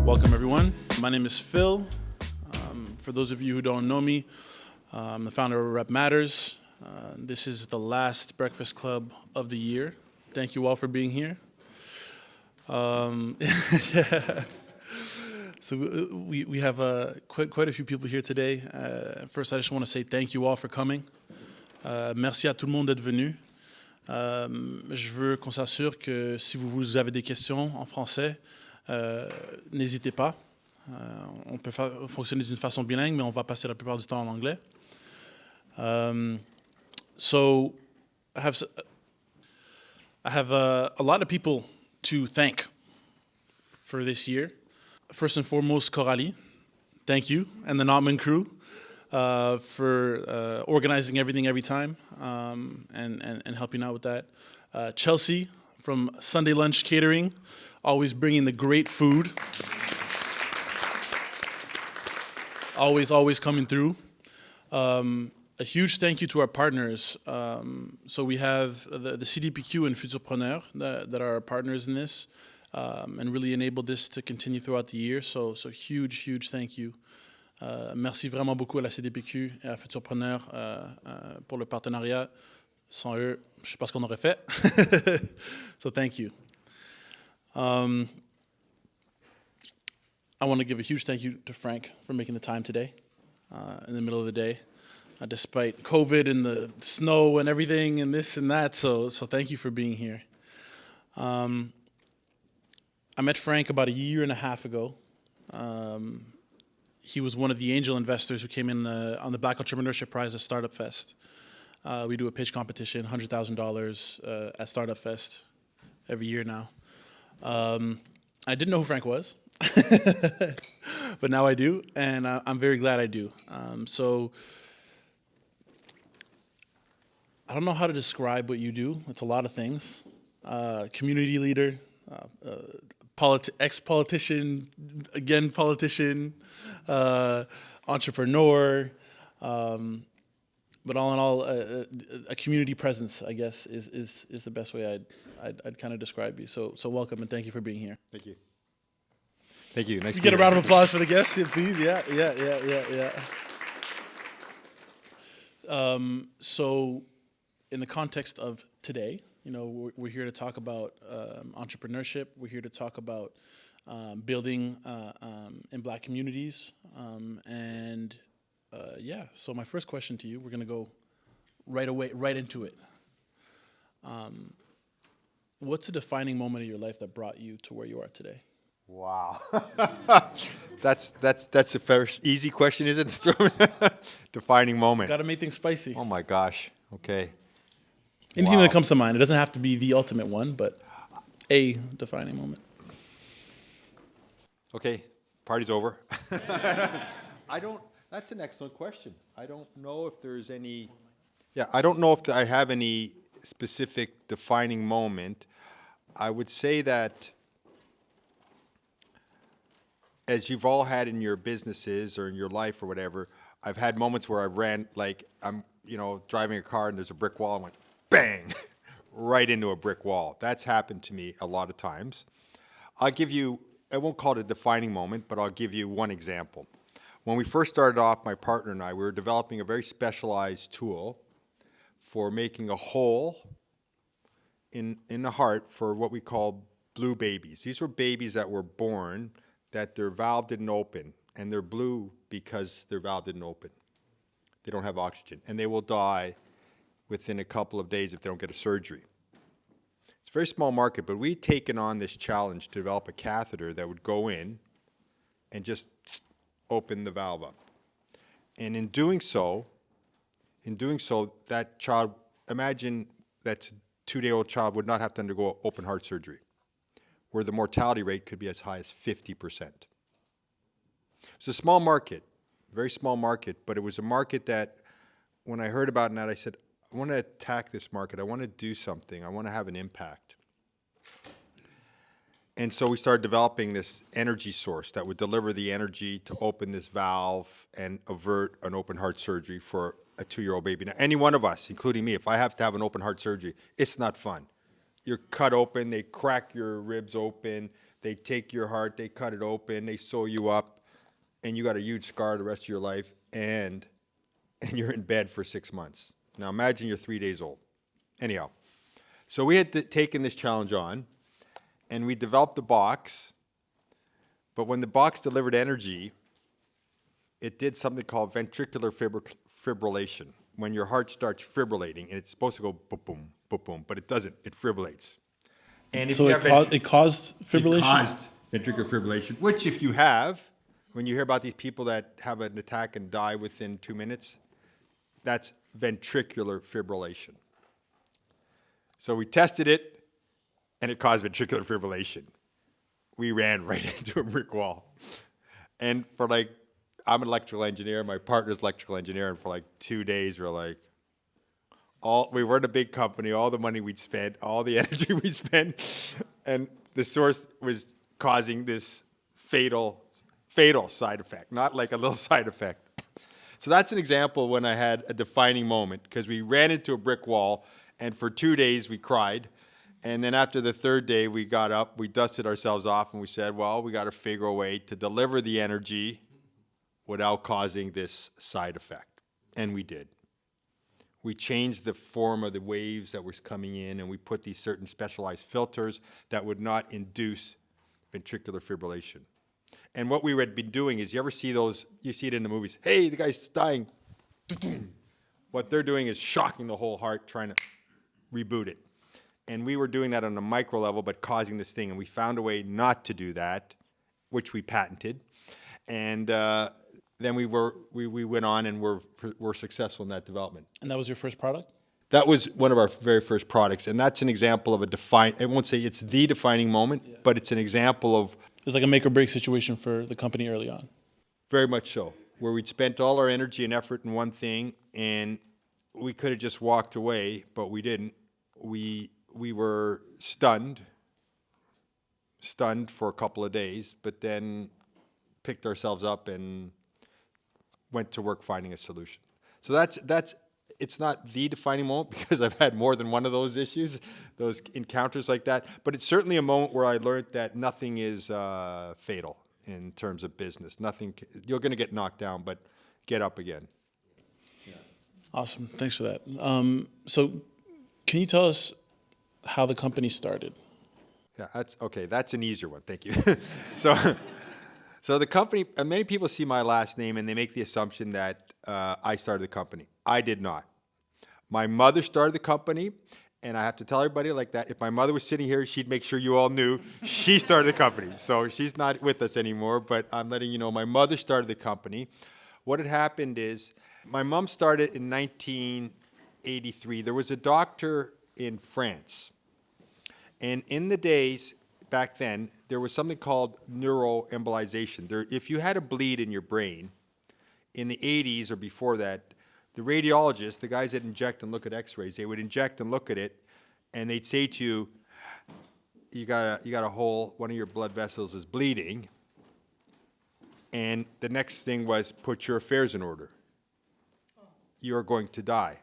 Welcome, everyone. My name is Phil. For those of you who don't know me, I'm the founder of Rep Matters. This is the last Breakfast Club of the year. Thank you all for being here. Yeah. So we have quite a few people here today. First, I just want to say thank you all for coming. Merci à tout le monde d'être venu. Je veux qu'on s'assure que si vous avez des questions en français, n'hésitez pas. On peut fonctionner d'une façon bilingue, mais on va passer la plupart du temps en anglais. So I have a lot of people to thank for this year. First and foremost, Coralie, thank you, and the Notman crew for organizing everything every time and helping out with that. Chelsea from Sunday Lunch Catering, always bringing the great food. Always coming through. A huge thank you to our partners. So we have the CDPQ and Futurpreneur that are our partners in this and really enabled this to continue throughout the year. So huge thank you. Merci vraiment beaucoup à la CDPQ et à Futurpreneur pour le partenariat. Sans eux, je ne sais pas ce qu'on aurait fait. So thank you. I want to give a huge thank you to Frank for making the time today in the middle of the day, despite COVID and the snow and everything and this and that. So thank you for being here. I met Frank about a year and a half ago. He was one of the angel investors who came in on the Black Entrepreneurship Prize at Startup Fest. We do a pitch competition, $100,000 at Startup Fest every year now. I didn't know who Frank was, but now I do, and I'm very glad I do. So I don't know how to describe what you do. It's a lot of things. Community leader, ex-politician, again politician, entrepreneur, but all in all, a community presence, I guess, is the best way I'd kind of describe you. So welcome and thank you for being here. Thank you. Thank you. Nice You get a round of applause for the guests, yeah, please. Yeah. So in the context of today, you know, we're here to talk about entrepreneurship. We're here to talk about building in Black communities. So my first question to you, we're going to go right into it. What's a defining moment of your life that brought you to where you are today? Wow. That's a very easy question, isn't it? Defining moment. Got to make things spicy. Oh my gosh. Okay. Anything that comes to mind. It doesn't have to be the ultimate one, but a defining moment. Okay. Party's over. That's an excellent question. I don't know if there's any, I don't know if I have any specific defining moment. I would say that as you've all had in your businesses or in your life or whatever, I've had moments where I've ran, like I'm, driving a car and there's a brick wall and went bang, right into a brick wall. That's happened to me a lot of times. I'll give you, I won't call it a defining moment, but I'll give you one example. When we first started off, my partner and I, we were developing a very specialized tool for making a hole in the heart for what we call blue babies. These were babies that were born that their valve didn't open, and they're blue because their valve didn't open. They don't have oxygen, and they will die within a couple of days if they don't get a surgery. It's a very small market, but we'd taken on this challenge to develop a catheter that would go in and just open the valve up. And in doing so, that child, imagine that 2-day-old child would not have to undergo open heart surgery, where the mortality rate could be as high as 50%. It's a small market, very small market, but it was a market that when I heard about it, I said, I want to attack this market. I want to do something. I want to have an impact. And so we started developing this energy source that would deliver the energy to open this valve and avert an open heart surgery for a 2-year-old baby. Now, any one of us, including me, if I have to have an open heart surgery, it's not fun. you're cut open. They crack your ribs open. They take your heart. They cut it open. They sew you up, and you got a huge scar the rest of your life, and you're in bed for 6 months. Now imagine you're 3 days old. Anyhow, so we had taken this challenge on, and we developed the box. But when the box delivered energy, it did something called ventricular fibrillation. When your heart starts fibrillating, and it's supposed to go boom, boom, boom, boom, but it doesn't. It fibrillates. And if So you it, have it caused fibrillation? It caused ventricular fibrillation, which if you have, when you hear about these people that have an attack and die within 2 minutes, that's ventricular fibrillation. So we tested it, and it caused ventricular fibrillation. We ran right into a brick wall. And for like, I'm an electrical engineer, my partner's electrical engineer, and for like 2 days, we're like, we were in a big company, all the money we'd spent, all the energy we spent, and the source was causing this fatal side effect, not like a little side effect. So that's an example when I had a defining moment, because we ran into a brick wall, and for 2 days we cried. And then after the third day, we got up, we dusted ourselves off, and we said, well, we got to figure a way to deliver the energy without causing this side effect. And we did. We changed the form of the waves that was coming in, and we put these certain specialized filters that would not induce ventricular fibrillation. And what we had been doing is, you ever see those, you see it in the movies, hey, the guy's dying. What they're doing is shocking the whole heart, trying to reboot it. And we were doing that on a micro level, but causing this thing. And we found a way not to do that, which we patented. And then we went on and were successful in that development. And that was your first product? That was one of our very first products. And that's an example of I won't say it's the defining moment, but it's an example of. It was like a make or break situation for the company early on. Very much so, where we'd spent all our energy and effort in one thing, and we could have just walked away, but we didn't. We were stunned for a couple of days, but then picked ourselves up and went to work finding a solution. So that's it's not the defining moment, because I've had more than one of those issues, those encounters like that, but it's certainly a moment where I learned that nothing is fatal in terms of business. You're going to get knocked down, but get up again. Awesome. Thanks for that. So can you tell us how the company started? Yeah, that's an easier one. Thank you. So the company, and many people see my last name and they make the assumption that I started the company. I did not. My mother started the company, and I have to tell everybody like that. If my mother was sitting here, she'd make sure you all knew she started the company. So she's not with us anymore, but I'm letting you know my mother started the company. What had happened is my mom started in 1983. There was a doctor in France. And in the days back then, there was something called neuroembolization. If you had a bleed in your brain, in the 80s or before that, the radiologists, the guys that inject and look at x-rays, they would inject and look at it, and they'd say to you, you got a hole, one of your blood vessels is bleeding, and the next thing was put your affairs in order. You're going to die.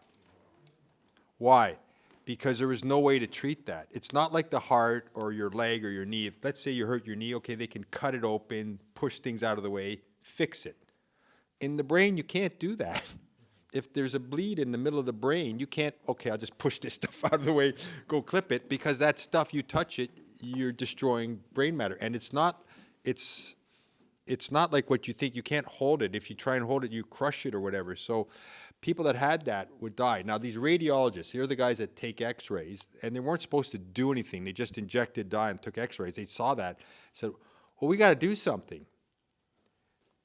Why? Because there was no way to treat that. It's not like the heart or your leg or your knee. If, let's say you hurt your knee, okay, they can cut it open, push things out of the way, fix it. In the brain, you can't do that. If there's a bleed in the middle of the brain, you can't, okay, I'll just push this stuff out of the way, go clip it, because that stuff, you touch it, you're destroying brain matter. And it's not like what you think. You can't hold it. If you try and hold it, you crush it or whatever. So people that had that would die. Now, these radiologists, here are the guys that take x-rays, and they weren't supposed to do anything. They just injected dye and took x-rays. They saw that, said, well, we got to do something.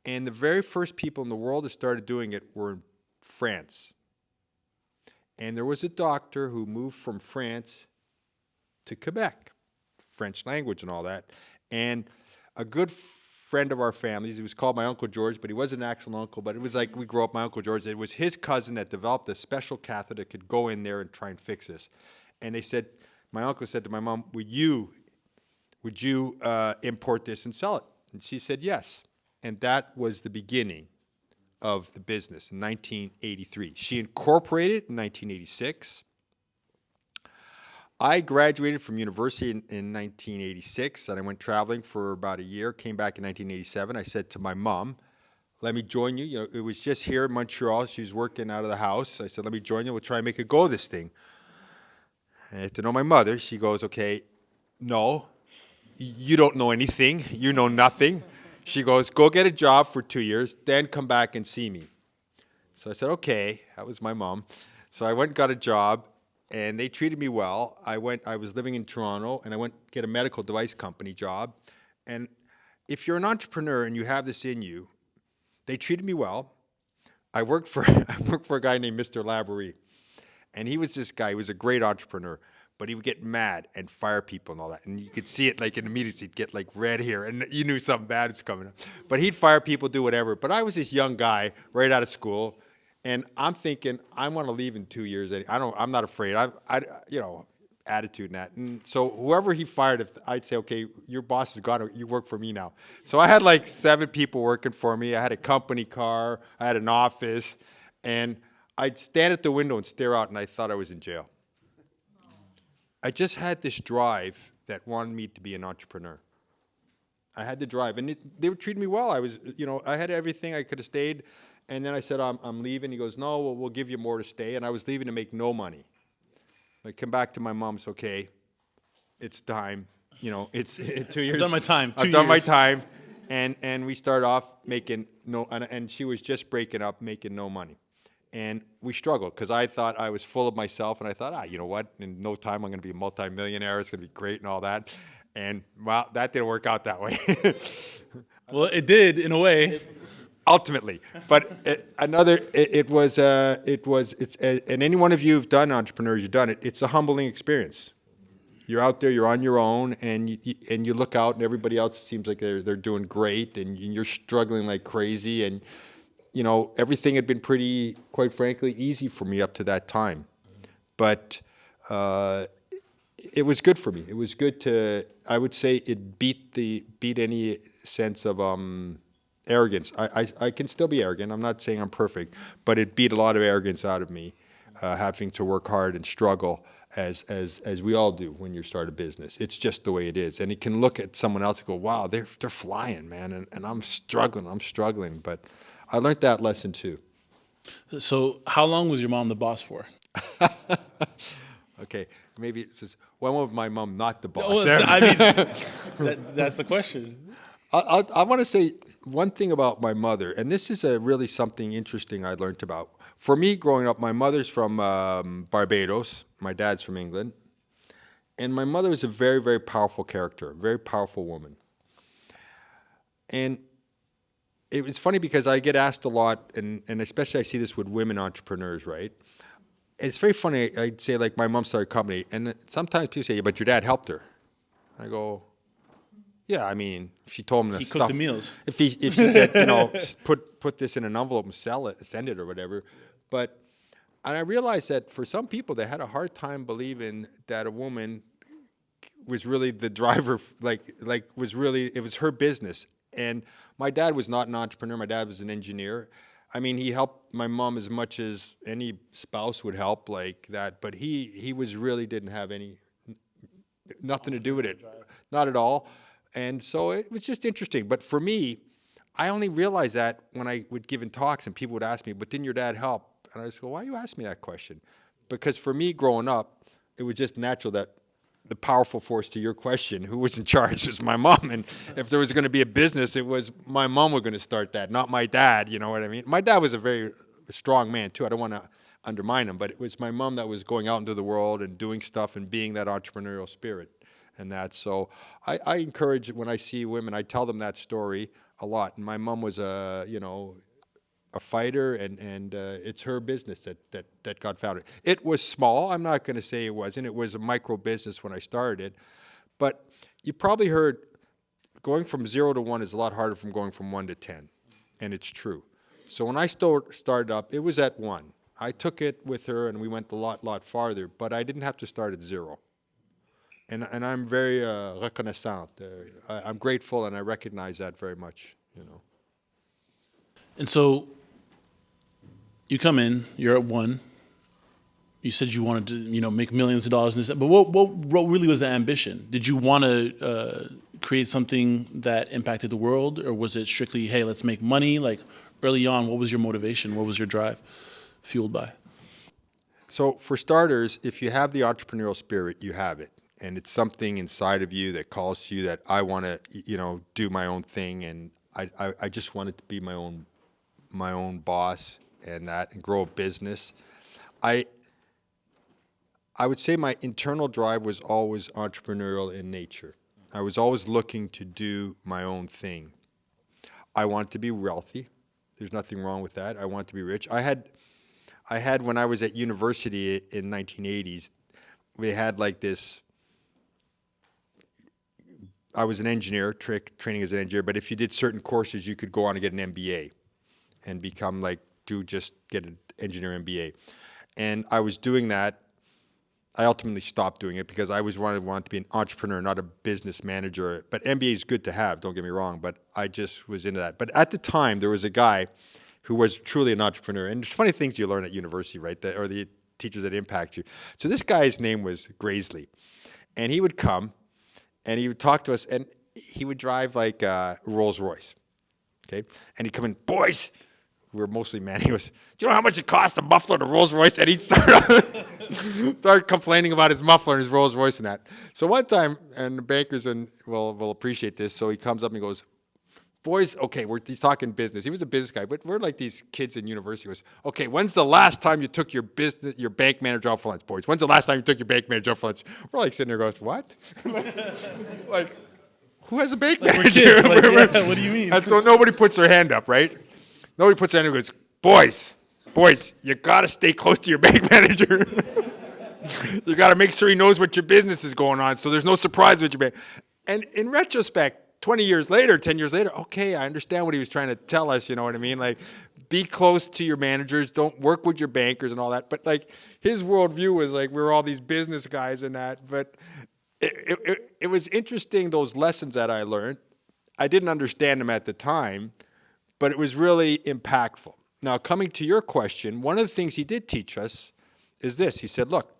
And the very first people in the world that started doing it were in France. And there was a doctor who moved from France to Quebec, French language and all that. And a good friend of our families, he was called my Uncle George, but he wasn't an actual uncle, but it was like we grew up, my Uncle George. It was his cousin that developed a special catheter that could go in there and try and fix this. And they said, my uncle said to my mom, would you import this and sell it? And she said yes. And that was the beginning of the business in 1983. She incorporated in 1986. I graduated from university in 1986, and I went traveling for about a year. Came back in 1987. I said to my mom, "Let me join you." You know, it was just here in Montreal. She was working out of the house. I said, "Let me join you. We'll try and make a go of this thing." And I had to know my mother. She goes, "Okay, no, you don't know anything. You know nothing." She goes, "Go get a job for 2 years, then come back and see me." So I said, "Okay." That was my mom. So I went and got a job, and they treated me well. I was living in Toronto, and I went get a medical device company job. And if you're an entrepreneur and you have this in you, they treated me well. I worked for a guy named Mr. Laborie, and he was this guy. He was a great entrepreneur, but he would get mad and fire people and all that. And you could see it like in the meetings. He'd get like red here, and you knew something bad was coming up. But he'd fire people, do whatever. But I was this young guy right out of school, and I'm thinking I want to leave in 2 years. I'm not afraid. Attitude and that. And so whoever he fired, if I'd say, "Okay, your boss is gone. You work for me now." So I had like 7 people working for me. I had a company car. I had an office, and I'd stand at the window and stare out, and I thought I was in jail. I just had this drive that wanted me to be an entrepreneur. I had the drive, and they were treating me well. I had everything. I could have stayed, and then I said, I'm leaving. He goes, "No, we'll give you more to stay," and I was leaving to make no money. I come back to my mom. It's okay. It's time. It's 2 years. I've done my time. I've done my time, and we start off making no, and she was just breaking up, making no money. And we struggled because I thought I was full of myself, and I thought, you know what? In no time, I'm going to be a multimillionaire. It's going to be great and all that. And well, that didn't work out that way. Well, it did in a way. Ultimately, but and any one of you who've done entrepreneurs, you've done it. It's a humbling experience. You're out there, you're on your own, and you look out, and everybody else seems like they're doing great, and you're struggling like crazy, and everything had been pretty, quite frankly, easy for me up to that time. But it was good for me. It was good to, I would say it beat any sense of arrogance. I can still be arrogant. I'm not saying I'm perfect, but it beat a lot of arrogance out of me, having to work hard and struggle as we all do when you start a business. It's just the way it is. And you can look at someone else and go, "Wow, they're flying, man," and I'm struggling. But I learned that lesson too. So how long was your mom the boss for? Okay, maybe it says, when was my mom not the boss? That's the question. I want to say one thing about my mother, and this is really something interesting I learned about. For me, growing up, my mother's from Barbados. My dad's from England. And my mother was a very, very powerful character, very powerful woman. And it was funny because I get asked a lot, and especially I see this with women entrepreneurs, right? It's very funny. I'd say, like, my mom started a company, and sometimes people say, "Yeah, but your dad helped her." I go, "Yeah, I mean, she told him He stuff. cooked the meals. If she said, put this in an envelope and send it or whatever." And I realized that for some people, they had a hard time believing that a woman was really the driver, it was her business. And my dad was not an entrepreneur. My dad was an engineer. I mean, he helped my mom as much as any spouse would help like that. But he didn't have nothing to do with it, not at all. And so it was just interesting. But for me, I only realized that when I would give in talks and people would ask me, "But didn't your dad help?" And I just go, "Why are you asking me that question?" Because for me, growing up, it was just natural that the powerful force to your question, who was in charge, was my mom. And if there was going to be a business, it was my mom was going to start that, not my dad. You know what I mean? My dad was a very strong man, too. I don't want to undermine him, but it was my mom that was going out into the world and doing stuff and being that entrepreneurial spirit. And that, so I encourage, when I see women, I tell them that story a lot. And my mom was a fighter, and it's her business that got founded. It was small. I'm not going to say it wasn't. It was a micro business when I started. But you probably heard going from 0 to 1 is a lot harder from going from 1 to 10. And it's true. So when I started up, it was at 1. I took it with her, and we went a lot farther. But I didn't have to start at 0. And I'm very reconnaissant. I'm grateful, and I recognize that very much, And so you come in, you're at 1. you said you wanted to, make millions of dollars in this, but what really was the ambition? Did you want to create something that impacted the world, or was it strictly, hey, let's make money? Like early on, what was your motivation? What was your drive fueled by? So for starters, if you have the entrepreneurial spirit, you have it. And it's something inside of you that calls to you that I want to, do my own thing. And I just wanted to be my own boss and grow a business. I would say my internal drive was always entrepreneurial in nature. I was always looking to do my own thing. I wanted to be wealthy. There's nothing wrong with that. I want to be rich. I had when I was at university in 1980s, we had like this. I was an engineer, training as an engineer, but if you did certain courses, you could go on and get an MBA and become get an engineer MBA. And I was doing that. I ultimately stopped doing it because I wanted to be an entrepreneur, not a business manager. But MBA is good to have, don't get me wrong, but I just was into that. But at the time, there was a guy who was truly an entrepreneur. And there's funny things you learn at university, right? Or the teachers that impact you. So this guy's name was Graisley. And he would come and he would talk to us, and he would drive like a Rolls Royce. Okay? And he'd come in, boys, we were mostly men. He was, do you know how much it costs a muffler to Rolls Royce? And he'd start complaining about his muffler and his Rolls Royce and that. So one time, and the bankers will appreciate this, so he comes up and he goes, boys, okay, he's talking business. He was a business guy, but we're like these kids in university. He goes, okay, when's the last time you took your bank manager out for lunch, boys? When's the last time you took your bank manager out for lunch? We're like sitting there going, what? like, who has a bank manager? What do you mean? And so nobody puts their hand up, right? Nobody puts their hand up and goes, boys, you got to stay close to your bank manager. You got to make sure he knows what your business is going on so there's no surprise with your bank. And in retrospect, 20 years later, 10 years later, okay, I understand what he was trying to tell us, you know what I mean? Like, be close to your managers, don't work with your bankers and all that. But like, his worldview was like, we're all these business guys and that. But it was interesting, those lessons that I learned. I didn't understand them at the time, but it was really impactful. Now, coming to your question, one of the things he did teach us is this. He said, look,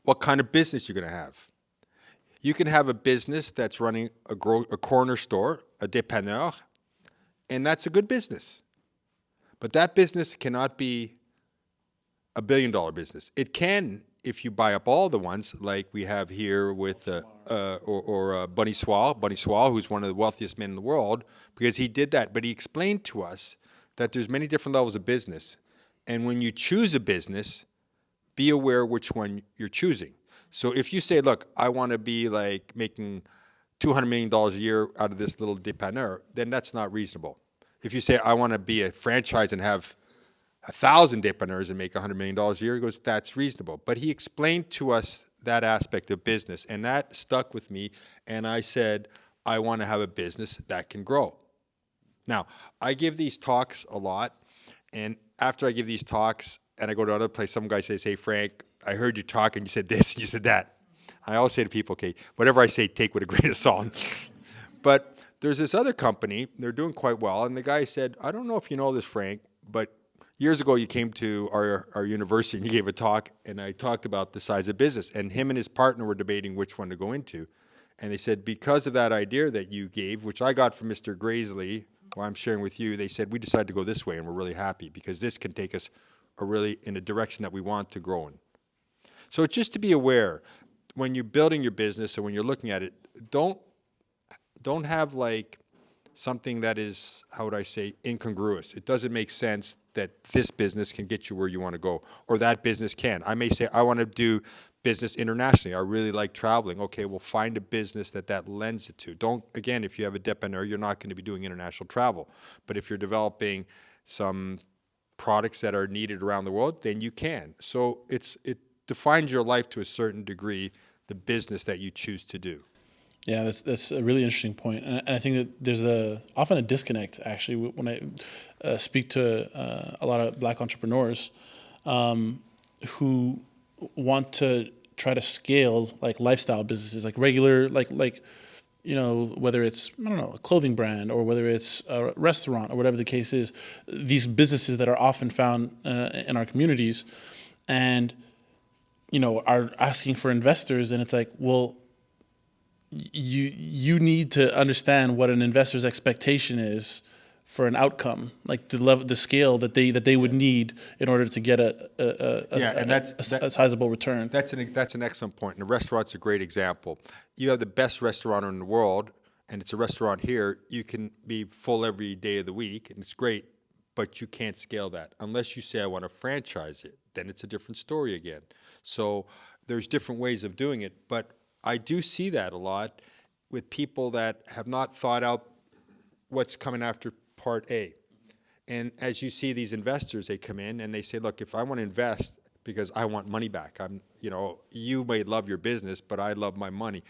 what kind of business you're going to have. You can have a business that's running a corner store, a dépanneur, and that's a good business. But that business cannot be a billion-dollar business. It can if you buy up all the ones like we have here with Bunny Swall, who's one of the wealthiest men in the world, because he did that. But he explained to us that there's many different levels of business. And when you choose a business, be aware which one you're choosing. So if you say, look, I want to be like making $200 million a year out of this little dépanneur, then that's not reasonable. If you say, I want to be a franchise and have 1,000 dépanneurs and make $100 million a year, he goes, that's reasonable. But he explained to us that aspect of business, and that stuck with me. And I said, I want to have a business that can grow. Now, I give these talks a lot, and after I give these talks and I go to another place, some guy says, hey, Frank, I heard you talk and you said this and you said that. I always say to people, okay, whatever I say, take with a grain of salt. But there's this other company, they're doing quite well, and the guy said, I don't know if you know this, Frank, but years ago you came to our university and you gave a talk, and I talked about the size of business, and him and his partner were debating which one to go into. And they said, because of that idea that you gave, which I got from Mr. Graisley, who I'm sharing with you, they said, we decided to go this way, and we're really happy because this can take us really in a direction that we want to grow in. So it's just to be aware when you're building your business or when you're looking at it, don't have like something that is, how would I say, incongruous. It doesn't make sense that this business can get you where you want to go, or that business can. I may say, I want to do business internationally. I really like traveling. Okay, well, find a business that lends it to. Don't, again, if you have a dépanneur, you're not going to be doing international travel. But if you're developing some products that are needed around the world, then you can. So it defines your life to a certain degree, the business that you choose to do. Yeah, that's a really interesting point. And I think that there's often a disconnect, actually, when I speak to a lot of Black entrepreneurs who want to try to scale like lifestyle businesses, like regular, like you know, whether it's, I don't know, a clothing brand or whether it's a restaurant or whatever the case is, these businesses that are often found in our communities. and are asking for investors, and it's like, well, you need to understand what an investor's expectation is for an outcome, like the scale that they would need in order to get a sizable return. That's an excellent point. And a restaurant's a great example. You have the best restaurant in the world, and it's a restaurant here. You can be full every day of the week, and it's great, but you can't scale that unless you say, I want to franchise it. Then it's a different story again. So there's different ways of doing it, but I do see that a lot with people that have not thought out what's coming after part A. And as you see these investors, they come in and they say, look, if I want to invest because I want money back, you may love your business, but I love my money,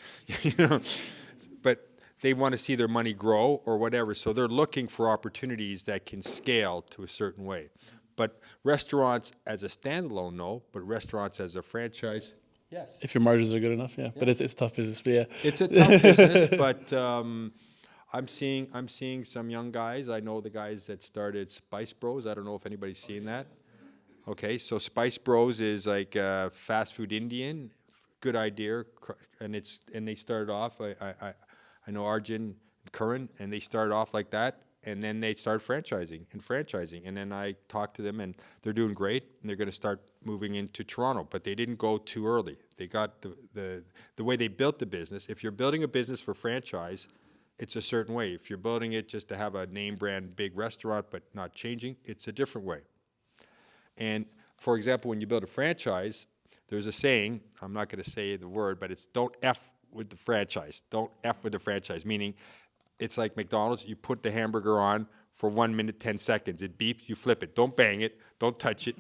but they want to see their money grow or whatever. So they're looking for opportunities that can scale to a certain way. But restaurants as a standalone, no, but restaurants as a franchise, yes. If your margins are good enough, yeah. But it's tough business, but yeah. It's a tough business, but I'm seeing some young guys. I know the guys that started Spice Bros. I don't know if anybody's seen that. Okay, so Spice Bros is like fast food Indian. Good idea, and they started off. I know Arjun and Curran, and they started off like that, and then they started franchising, and then I talked to them, and they're doing great, and they're going to start moving into Toronto, but they didn't go too early. They got the way they built the business. If you're building a business for franchise, it's a certain way. If you're building it just to have a name brand big restaurant but not changing, it's a different way. And for example, when you build a franchise, there's a saying, I'm not going to say the word, but it's don't F with the franchise. Don't F with the franchise, meaning it's like McDonald's. You put the hamburger on for 1 minute, 10 seconds. It beeps, you flip it. Don't bang it. Don't touch it.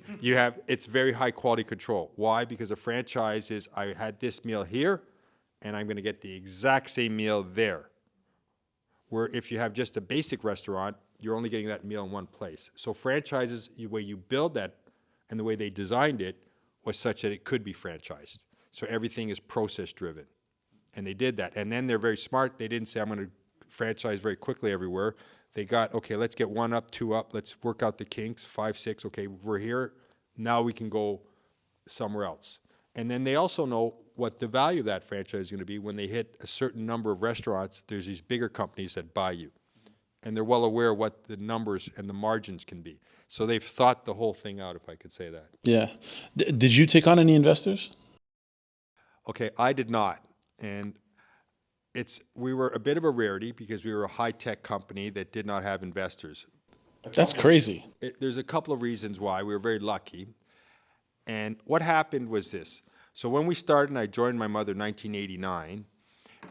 It's very high quality control. Why? Because a franchise is, I had this meal here, and I'm going to get the exact same meal there. Where if you have just a basic restaurant, you're only getting that meal in one place. So franchises, the way you build that and the way they designed it was such that it could be franchised. So everything is process driven. And they did that. And then they're very smart. They didn't say, I'm going to franchise very quickly everywhere. They got, okay, let's get 1 up, 2 up. Let's work out the kinks, 5, 6. Okay, we're here. Now we can go somewhere else. And then they also know what the value of that franchise is going to be when they hit a certain number of restaurants. There's these bigger companies that buy you. And they're well aware what the numbers and the margins can be. So they've thought the whole thing out, if I could say that. Yeah. Did you take on any investors? Okay, I did not. And we were a bit of a rarity because we were a high-tech company that did not have investors. That's crazy. There's a couple of reasons why. We were very lucky. And what happened was this. So when we started, and I joined my mother in 1989,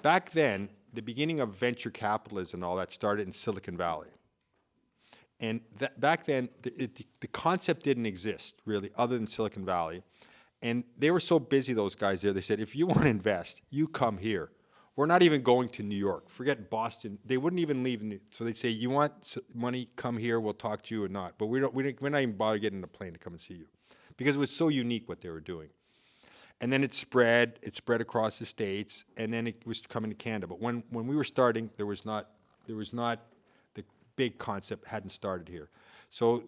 back then, the beginning of venture capitalism and all that started in Silicon Valley. And back then, the concept didn't exist, really, other than Silicon Valley. And they were so busy, those guys there, they said, if you want to invest, you come here. We're not even going to New York. Forget Boston. They wouldn't even leave. So they'd say, you want money, come here, we'll talk to you or not. But we're not even bothering getting on a plane to come and see you. Because it was so unique what they were doing. And then it spread across the States, and then it was coming to Canada. But when we were starting, there was not the big concept hadn't started here. So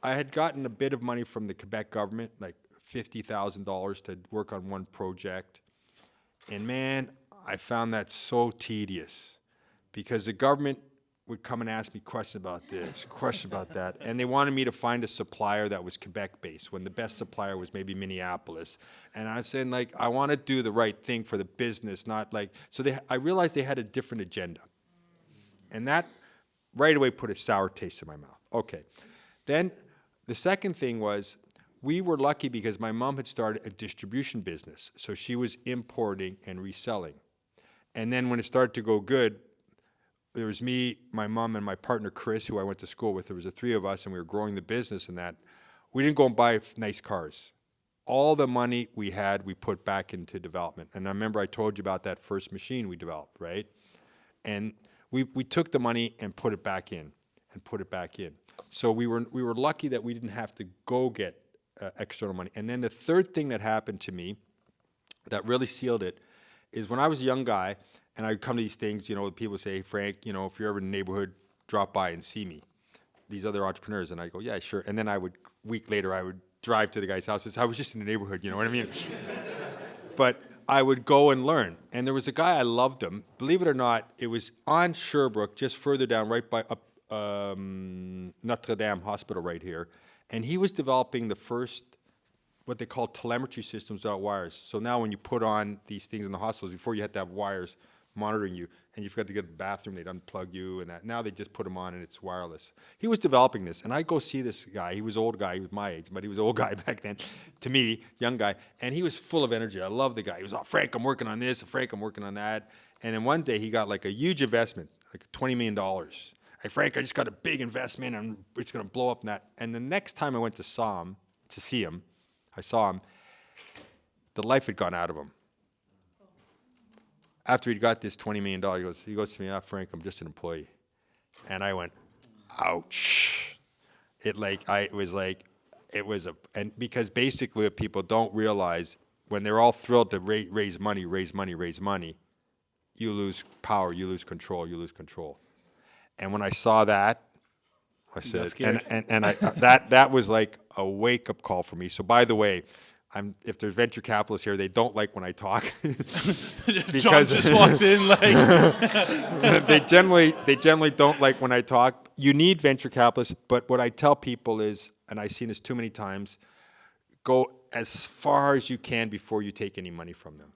I had gotten a bit of money from the Quebec government, like $50,000 to work on one project. And man, I found that so tedious because the government would come and ask me questions about this, questions about that, and they wanted me to find a supplier that was Quebec-based when the best supplier was maybe Minneapolis. And I was saying, like, I want to do the right thing for the business, not like, so I realized they had a different agenda. And that right away put a sour taste in my mouth. Okay. Then the second thing was, we were lucky because my mom had started a distribution business, so she was importing and reselling. And then when it started to go good, there was me, my mom, and my partner Chris, who I went to school with. There was the 3 of us, and we were growing the business and that. We didn't go and buy nice cars. All the money we had, we put back into development. And I remember I told you about that first machine we developed, right? And we took the money and put it back in, So we were lucky that we didn't have to go get external money. And then the third thing that happened to me that really sealed it is when I was a young guy, and I'd come to these things, people say, hey, Frank, if you're ever in the neighborhood, drop by and see me. These other entrepreneurs. And I'd go, yeah, sure. And then week later, I would drive to the guy's house. I was just in the neighborhood, you know what I mean? But I would go and learn. And there was a guy, I loved him. Believe it or not, it was on Sherbrooke, just further down, right by Notre Dame Hospital right here. And he was developing the first, what they call telemetry systems without wires. So now when you put on these things in the hospitals, before you had to have wires monitoring you, and you've got to get to the bathroom, they'd unplug you and that. Now they just put them on and it's wireless. He was developing this, and I go see this guy. He was an old guy. He was my age, but he was an old guy back then to me, young guy. And he was full of energy. I love the guy. He was, oh, Frank, I'm working on this. Frank, I'm working on that. And then one day he got like a huge investment, like $20 million. Hey, Frank, I just got a big investment, and it's going to blow up and that. And the next time I went to see him, I saw him, the life had gone out of him. After he'd got this $20 million, he goes to me, Frank, I'm just an employee. And I went, ouch. And because basically what people don't realize, when they're all thrilled to raise money, you lose power, you lose control. And when I saw that, I said, that was like a wake-up call for me. So by the way, if there's venture capitalists here, they don't like when I talk. John just walked in like. they generally don't like when I talk. You need venture capitalists, but what I tell people is, and I've seen this too many times, go as far as you can before you take any money from them.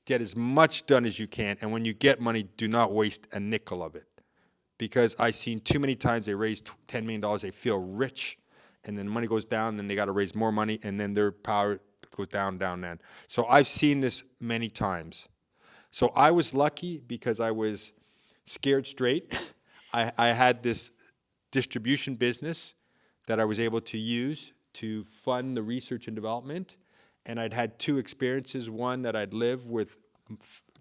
Get as much done as you can, and when you get money, do not waste a nickel of it. Because I've seen too many times they raise $10 million, they feel rich, and then money goes down, then they got to raise more money, and then their power goes down. So I've seen this many times. So I was lucky because I was scared straight. I had this distribution business that I was able to use to fund the research and development, and I'd had two experiences. One that I'd lived with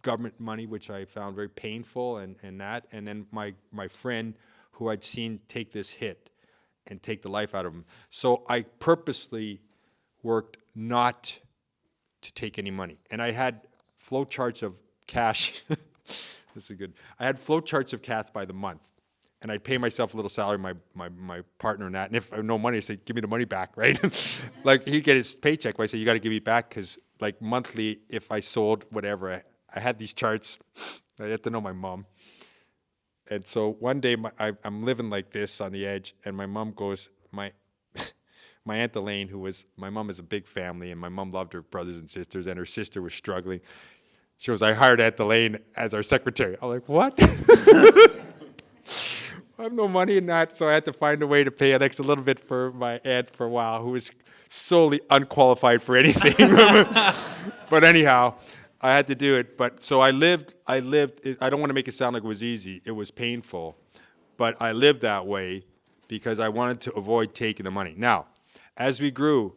government money, which I found very painful, and then my friend who I'd seen take this hit and take the life out of him. So I purposely worked not to take any money. And I had flow charts of cash. This is good. I had flow charts of cash by the month. And I'd pay myself a little salary, my partner and that. And if I had no money, I'd say, give me the money back, right? Like he'd get his paycheck, but I say, you got to give me back, because like monthly, if I sold whatever, I had these charts. I had to know my mom. And so one day I'm living like this on the edge, and my mom goes, my Aunt Elaine, my mom is a big family, and my mom loved her brothers and sisters, and her sister was struggling. She goes, I hired Aunt Elaine as our secretary. I'm like, what? I have no money in that, so I had to find a way to pay an extra little bit for my aunt for a while, who was solely unqualified for anything. But anyhow, I had to do it. But so I lived, I don't want to make it sound like it was easy. It was painful. But I lived that way because I wanted to avoid taking the money. Now, as we grew,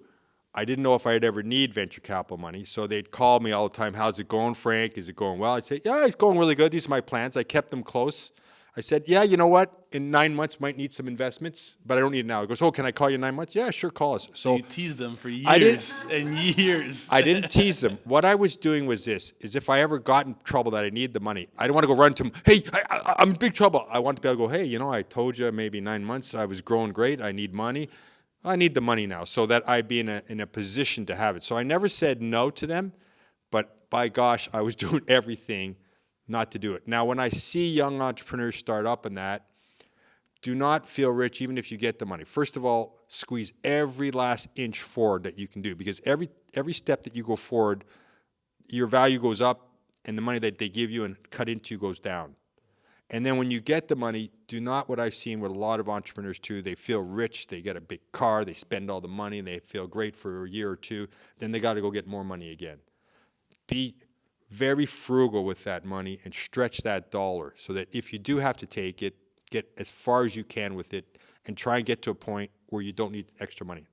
I didn't know if I'd ever need venture capital money. So they'd call me all the time, how's it going, Frank? Is it going well? I'd say, yeah, it's going really good. These are my plans. I kept them close. I said, yeah, you know what? In 9 months, might need some investments, but I don't need it now. He goes, oh, can I call you in 9 months? Yeah, sure, call us. So you teased them for years and years. I didn't tease them. What I was doing was this, is if I ever got in trouble that I need the money, I don't want to go run to them, hey, I'm in big trouble. I want to be able to go, hey, you know, I told you maybe 9 months, I was growing great, I need money. I need the money now, so that I'd be in a position to have it. So I never said no to them, but by gosh, I was doing everything not to do it. Now, when I see young entrepreneurs start up in that, do not feel rich even if you get the money. First of all, squeeze every last inch forward that you can do, because every step that you go forward, your value goes up, and the money that they give you and cut into goes down. And then when you get the money, do not, what I've seen with a lot of entrepreneurs too, they feel rich, they get a big car, they spend all the money, and they feel great for a year or two, then they got to go get more money again. Be very frugal with that money and stretch that dollar so that if you do have to take it, get as far as you can with it and try and get to a point where you don't need extra money.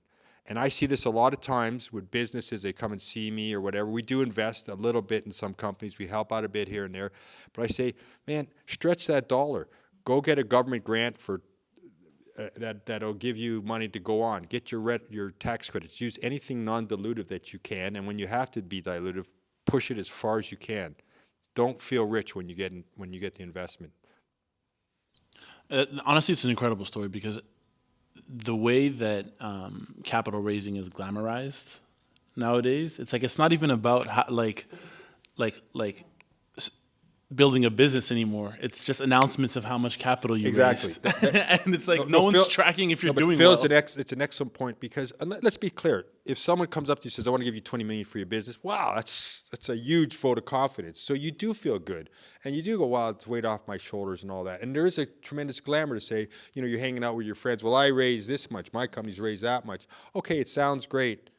And I see this a lot of times with businesses. They come and see me or whatever. We do invest a little bit in some companies. We help out a bit here and there. But I say, man, stretch that dollar. Go get a government grant for that'll give you money to go on. Get your tax credits. Use anything non-dilutive that you can. And when you have to be dilutive, push it as far as you can. Don't feel rich when you get the investment. Honestly, it's an incredible story because the way that capital raising is glamorized nowadays. It's like it's not even about how, like building a business anymore. It's just announcements of how much capital you Exactly. raised, and it's like no one's Phil- tracking if you're but doing Phil, well. it's an excellent point because let's be clear. If someone comes up to you and says, "I want to give you 20 million for your business," wow, that's a huge vote of confidence. So you do feel good, and you do go, "Wow, it's weight off my shoulders," and all that. And there is a tremendous glamour to say, you're hanging out with your friends. Well, I raised this much. My company's raised that much. Okay, it sounds great,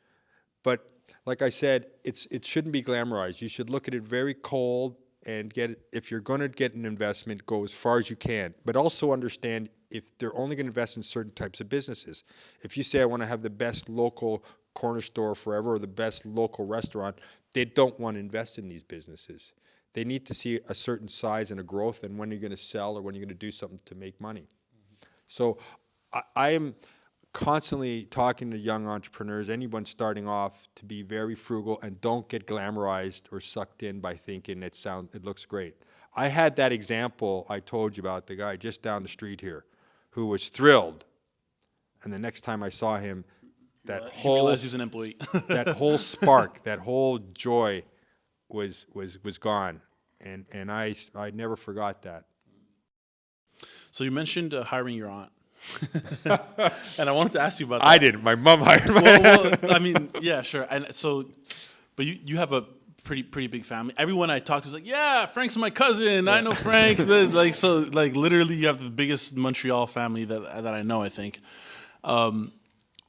but like I said, it shouldn't be glamorized. You should look at it very cold and if you're going to get an investment, go as far as you can. But also understand if they're only going to invest in certain types of businesses. If you say, I want to have the best local corner store forever or the best local restaurant, they don't want to invest in these businesses. They need to see a certain size and a growth and when you're going to sell or when you're going to do something to make money. Mm-hmm. So I am constantly talking to young entrepreneurs, anyone starting off, to be very frugal and don't get glamorized or sucked in by thinking it looks great. I had that example I told you about, the guy just down the street here who was thrilled. And the next time I saw him, He realized he's an employee. that whole spark, that whole joy was gone. And I never forgot that. So you mentioned hiring your aunt. And I wanted to ask you about that. I didn't. My mom hired my well, I mean, yeah, sure. And so, but you have a pretty big family. Everyone I talk to is like, yeah, Frank's my cousin. I know Frank. Literally, you have the biggest Montreal family that I know. I think.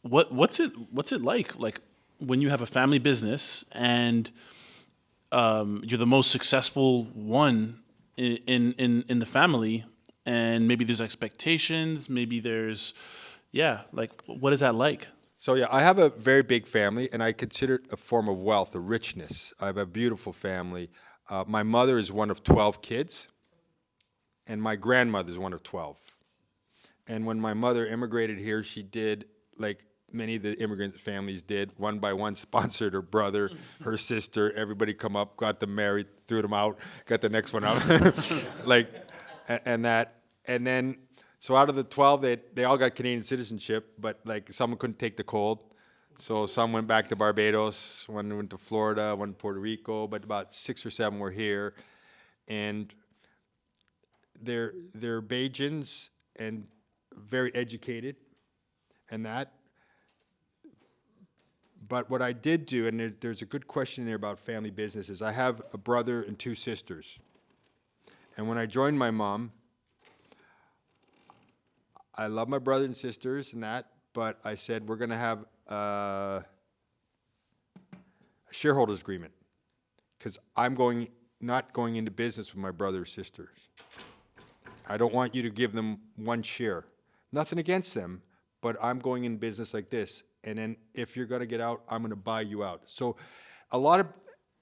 What's it like when you have a family business and you're the most successful one in the family? And maybe there's expectations, maybe there's, what is that like? So yeah, I have a very big family, and I consider it a form of wealth, a richness. I have a beautiful family. My mother is one of 12 kids, and my grandmother is one of 12. And when my mother immigrated here, she did, like many of the immigrant families did, one by one sponsored her brother, her sister, everybody come up, got them married, threw them out, got the next one out. And then, so out of the 12, they all got Canadian citizenship, but like someone couldn't take the cold. So some went back to Barbados, one went to Florida, one to Puerto Rico, but about 6 or 7 were here. And they're Bajans and very educated and that. But what I did do, and there's a good question there about family businesses. I have a brother and 2 sisters. And when I joined my mom, I love my brother and sisters and that, but I said we're going to have a shareholders agreement because I'm not going into business with my brother or sisters. I don't want you to give them one share. Nothing against them, but I'm going in business like this. And then if you're going to get out, I'm going to buy you out. So a lot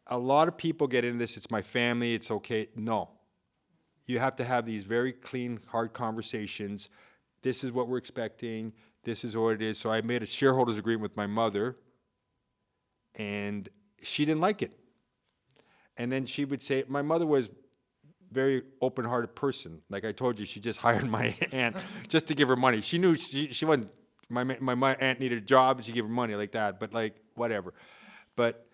of people get into this. It's my family. It's okay. No. You have to have these very clean, hard conversations. This is what we're expecting. This is what it is. So I made a shareholders agreement with my mother, and she didn't like it. And then she would say, my mother was very open-hearted person. Like I told you, she just hired my aunt just to give her money. She knew she wasn't, my aunt needed a job, she gave her money like that, but like, whatever. But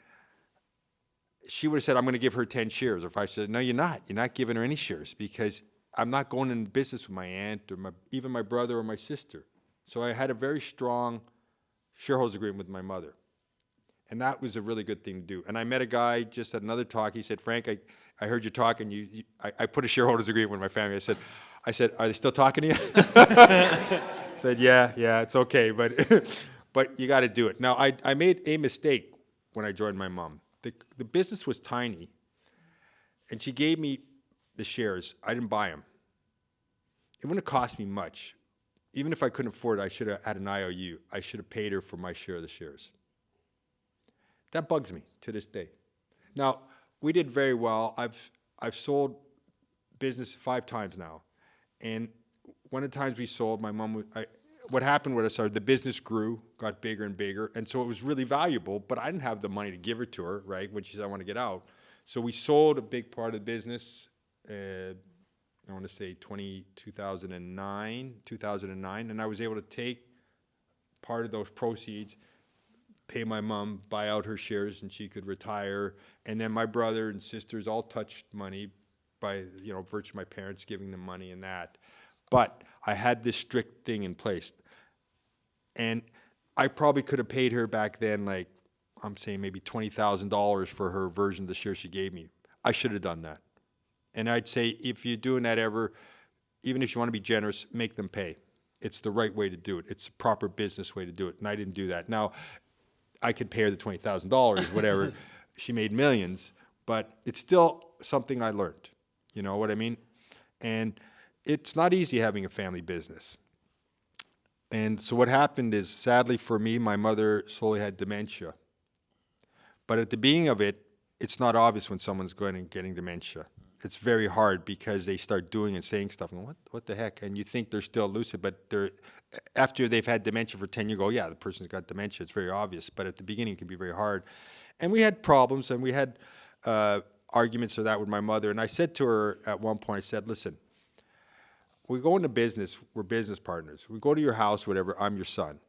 she would have said, I'm going to give her 10 shares. Or if I said, no, you're not giving her any shares because I'm not going into business with my aunt or even my brother or my sister. So I had a very strong shareholders agreement with my mother. And that was a really good thing to do. And I met a guy just at another talk. He said, Frank, I heard you talk, and I put a shareholders agreement with my family. I said, are they still talking to you? I said, yeah, it's okay, but but you got to do it. Now, I made a mistake when I joined my mom. The business was tiny, and she gave me the shares. I didn't buy them. It wouldn't have cost me much. Even if I couldn't afford it, I should have had an IOU. I should have paid her for my share of the shares. That bugs me to this day. Now, we did very well. I've sold business 5 times now. And one of the times we sold, my mom, what happened with us, the business grew, got bigger and bigger, and so it was really valuable, but I didn't have the money to give her to her, right, when she said, I want to get out. So we sold a big part of the business, I want to say 2009, and I was able to take part of those proceeds, pay my mom, buy out her shares, and she could retire. And then my brother and sisters all touched money by, virtue of my parents giving them money and that. But I had this strict thing in place. And I probably could have paid her back then, like, I'm saying maybe $20,000 for her version of the share she gave me. I should have done that. And I'd say if you're doing that ever, even if you want to be generous, make them pay. It's the right way to do it. It's a proper business way to do it. And I didn't do that. Now, I could pay her the $20,000, whatever. She made millions, but it's still something I learned. You know what I mean? And it's not easy having a family business. And so what happened is, sadly for me, my mother slowly had dementia. But at the beginning of it, it's not obvious when someone's going and getting dementia. It's very hard because they start doing and saying stuff, and what the heck? And you think they're still lucid, but after they've had dementia for 10 years, you go, yeah, the person's got dementia. It's very obvious. But at the beginning, it can be very hard. And we had problems, and we had arguments or that with my mother. And I said to her at one point, I said, listen, we go into business, we're business partners. We go to your house, whatever, I'm your son.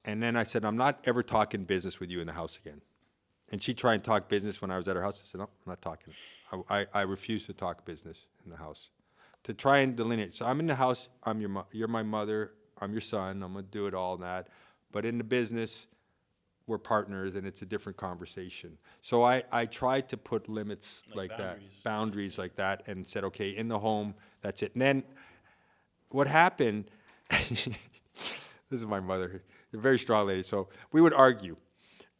And then I said, I'm not ever talking business with you in the house again. And she'd try and talk business when I was at her house. I said, no, I'm not talking. I refuse to talk business in the house. To try and delineate. So I'm in the house, you're my mother, I'm your son, I'm going to do it all and that. But in the business, we're partners, and it's a different conversation. So I tried to put limits like boundaries like that, and said, okay, in the home, that's it. And then what happened, this is my mother, a very strong lady, so we would argue.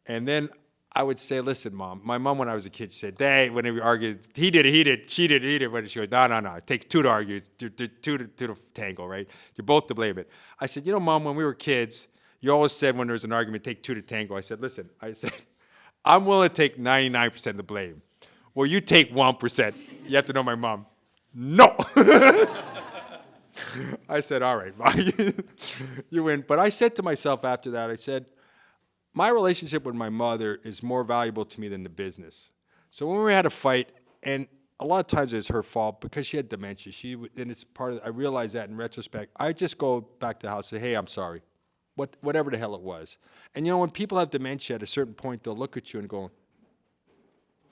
And then I would say, listen, Mom. My mom, when I was a kid, she said, Dad, when we argued, he did it, she did it. But she goes, no. It takes two to argue. It's two to tangle, right? You're both to blame it. I said, Mom, when we were kids, you always said when there was an argument, take two to tango. I said, listen, I'm willing to take 99% of the blame. Well, you take 1%. You have to know my mom. No. I said, all right, Mom, you win. But I said to myself after that, I said, my relationship with my mother is more valuable to me than the business. So when we had a fight, and a lot of times it's her fault because she had dementia. And it's part of. I realize that in retrospect. I just go back to the house and say, hey, I'm sorry, whatever the hell it was. And when people have dementia, at a certain point, they'll look at you and go,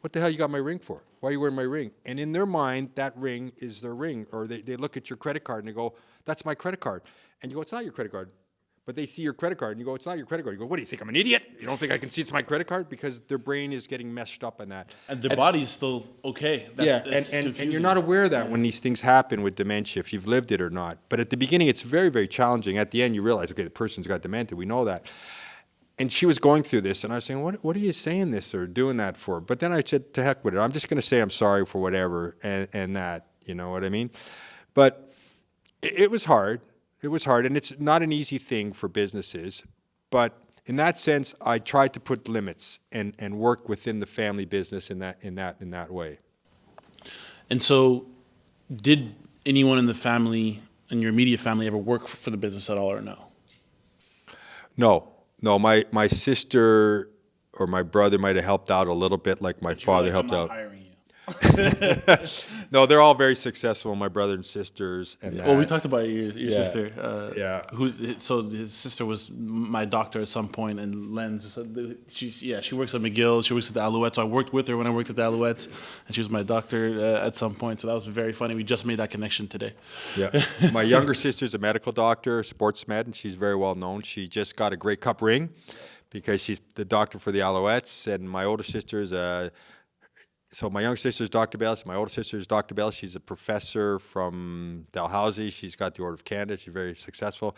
what the hell you got my ring for? Why are you wearing my ring? And in their mind, that ring is their ring. Or they look at your credit card and they go, that's my credit card. And you go, it's not your credit card. But they see your credit card, and you go, it's not your credit card. You go, what, do you think I'm an idiot? You don't think I can see it's my credit card? Because their brain is getting messed up on that. And their body's still okay. And you're not aware of that when these things happen with dementia, if you've lived it or not. But at the beginning, it's very, very challenging. At the end, you realize, okay, the person's got dementia. We know that. And she was going through this, and I was saying, what are you saying this or doing that for? But then I said, to heck with it. I'm just going to say I'm sorry for whatever and that. You know what I mean? But it was hard. It was hard, and it's not an easy thing for businesses. But in that sense, I tried to put limits and work within the family business in that way. And so, did anyone in the family, in your immediate family, ever work for the business at all, or no? No. My sister or my brother might have helped out a little bit, like my father helped out. I'm not hiring you. No, they're all very successsul, my brother and sisters. And well, we talked about your sister. So his sister was my doctor at some point, and Len's. She works at McGill. She works at the Alouettes. So I worked with her when I worked at the Alouettes, and she was my doctor at some point. So that was very funny. We just made that connection today. Yeah, my younger sister's a medical doctor, sports med, and she's very well known. She just got a Grey Cup ring because she's the doctor for the Alouettes, and my older sister's So my younger sister is Dr. Baylis. My older sister is Dr. Baylis. She's a professor from Dalhousie. She's got the Order of Canada. She's very successful.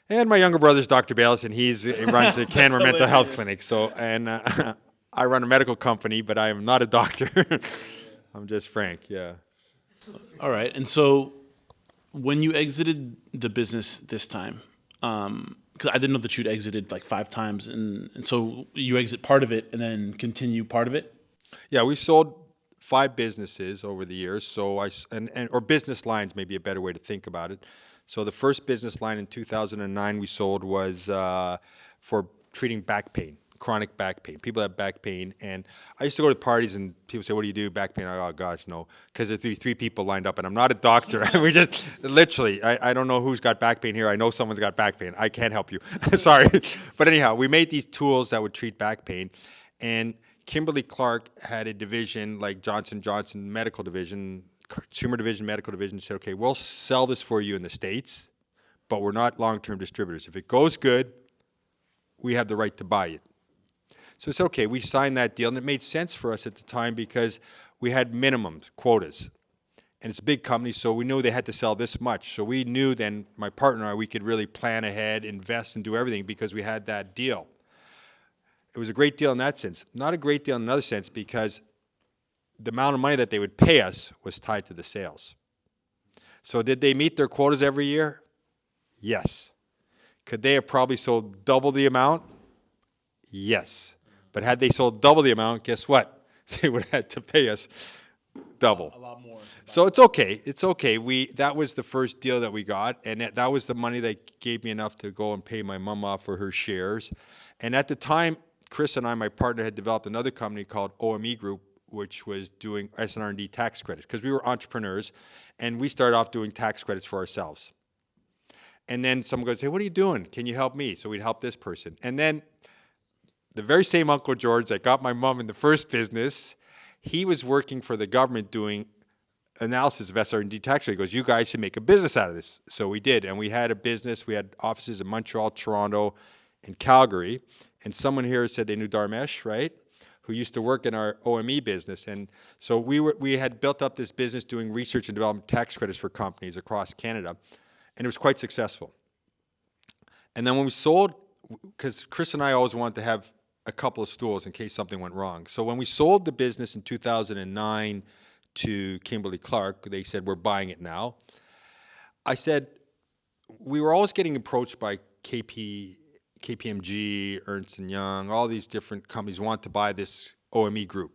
And my younger brother is Dr. Baylis, and he runs the Canberra Mental Health Clinic. So, I run a medical company, but I am not a doctor. I'm just Frank, yeah. All right. And so when you exited the business this time, because I didn't know that you'd exited like 5 times, and so you exit part of it and then continue part of it? Yeah, we sold 5 businesses over the years. So or business lines, may be a better way to think about it. So the first business line in 2009 we sold was for treating back pain. chronic back pain. People have back pain, and I used to go to parties and people say, "What do you do? Back pain?" I go, "Oh gosh, no," because there's three people lined up, and I'm not a doctor. We just literally, I don't know who's got back pain here. I know someone's got back pain. I can't help you. Sorry, but anyhow, we made these tools that would treat back pain, and Kimberly Clark had a division like Johnson & Johnson Medical Division, Consumer Division, Medical Division, said, "Okay, we'll sell this for you in the States, but we're not long-term distributors. If it goes good, we have the right to buy it." So it's okay. We signed that deal, and it made sense for us at the time because we had minimums, quotas. And it's a big company, so we knew they had to sell this much. So we knew then, my partner and I, we could really plan ahead, invest, and do everything because we had that deal. It was a great deal in that sense. Not a great deal in another sense because the amount of money that they would pay us was tied to the sales. So did they meet their quotas every year? Yes. Could they have probably sold double the amount? Yes. But had they sold double the amount, guess what? They would have had to pay us double. A lot more. So it's okay. It's okay. That was the first deal that we got, and that was the money that gave me enough to go and pay my mom off for her shares. And at the time, Chris and I, my partner, had developed another company called OME Group, which was doing SR&D tax credits, because we were entrepreneurs, and we started off doing tax credits for ourselves. And then someone goes, "Hey, what are you doing? Can you help me?" So we'd help this person. And then the very same Uncle George that got my mom in the first business, he was working for the government doing analysis of SR&D tax credit. He goes, "You guys should make a business out of this." So we did, and we had a business. We had offices in Montreal, Toronto, and Calgary. And someone here said they knew Dharmesh, right, who used to work in our OME business. And so we had built up this business doing research and development tax credits for companies across Canada, and it was quite successful. And then when we sold, because Chris and I always wanted to have a couple of stools in case something went wrong. So when we sold the business in 2009 to Kimberly Clark, they said, "We're buying it now." I said, we were always getting approached by KPMG, Ernst & Young, all these different companies want to buy this OME group.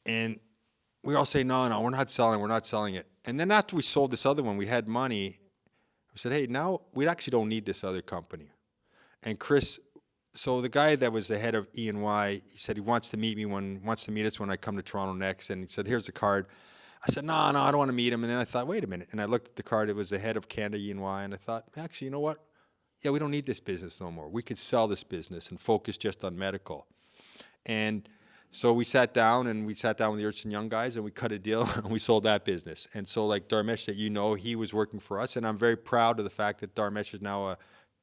And we all say, no, we're not selling it. And then after we sold this other one, we had money. We said, hey, now we actually don't need this other company. And Chris, so the guy that was the head of E&Y, he said he wants to meet us when I come to Toronto next. And he said, here's the card. I said, no, I don't want to meet him. And then I thought, wait a minute. And I looked at the card. It was the head of Canada E&Y. And I thought, actually, you know what? Yeah, we don't need this business no more. We could sell this business and focus just on medical. And so we sat down with the Ernst & Young guys, and we cut a deal, and we sold that business. And so like Dharmesh, that you know, he was working for us. And I'm very proud of the fact that Dharmesh is now a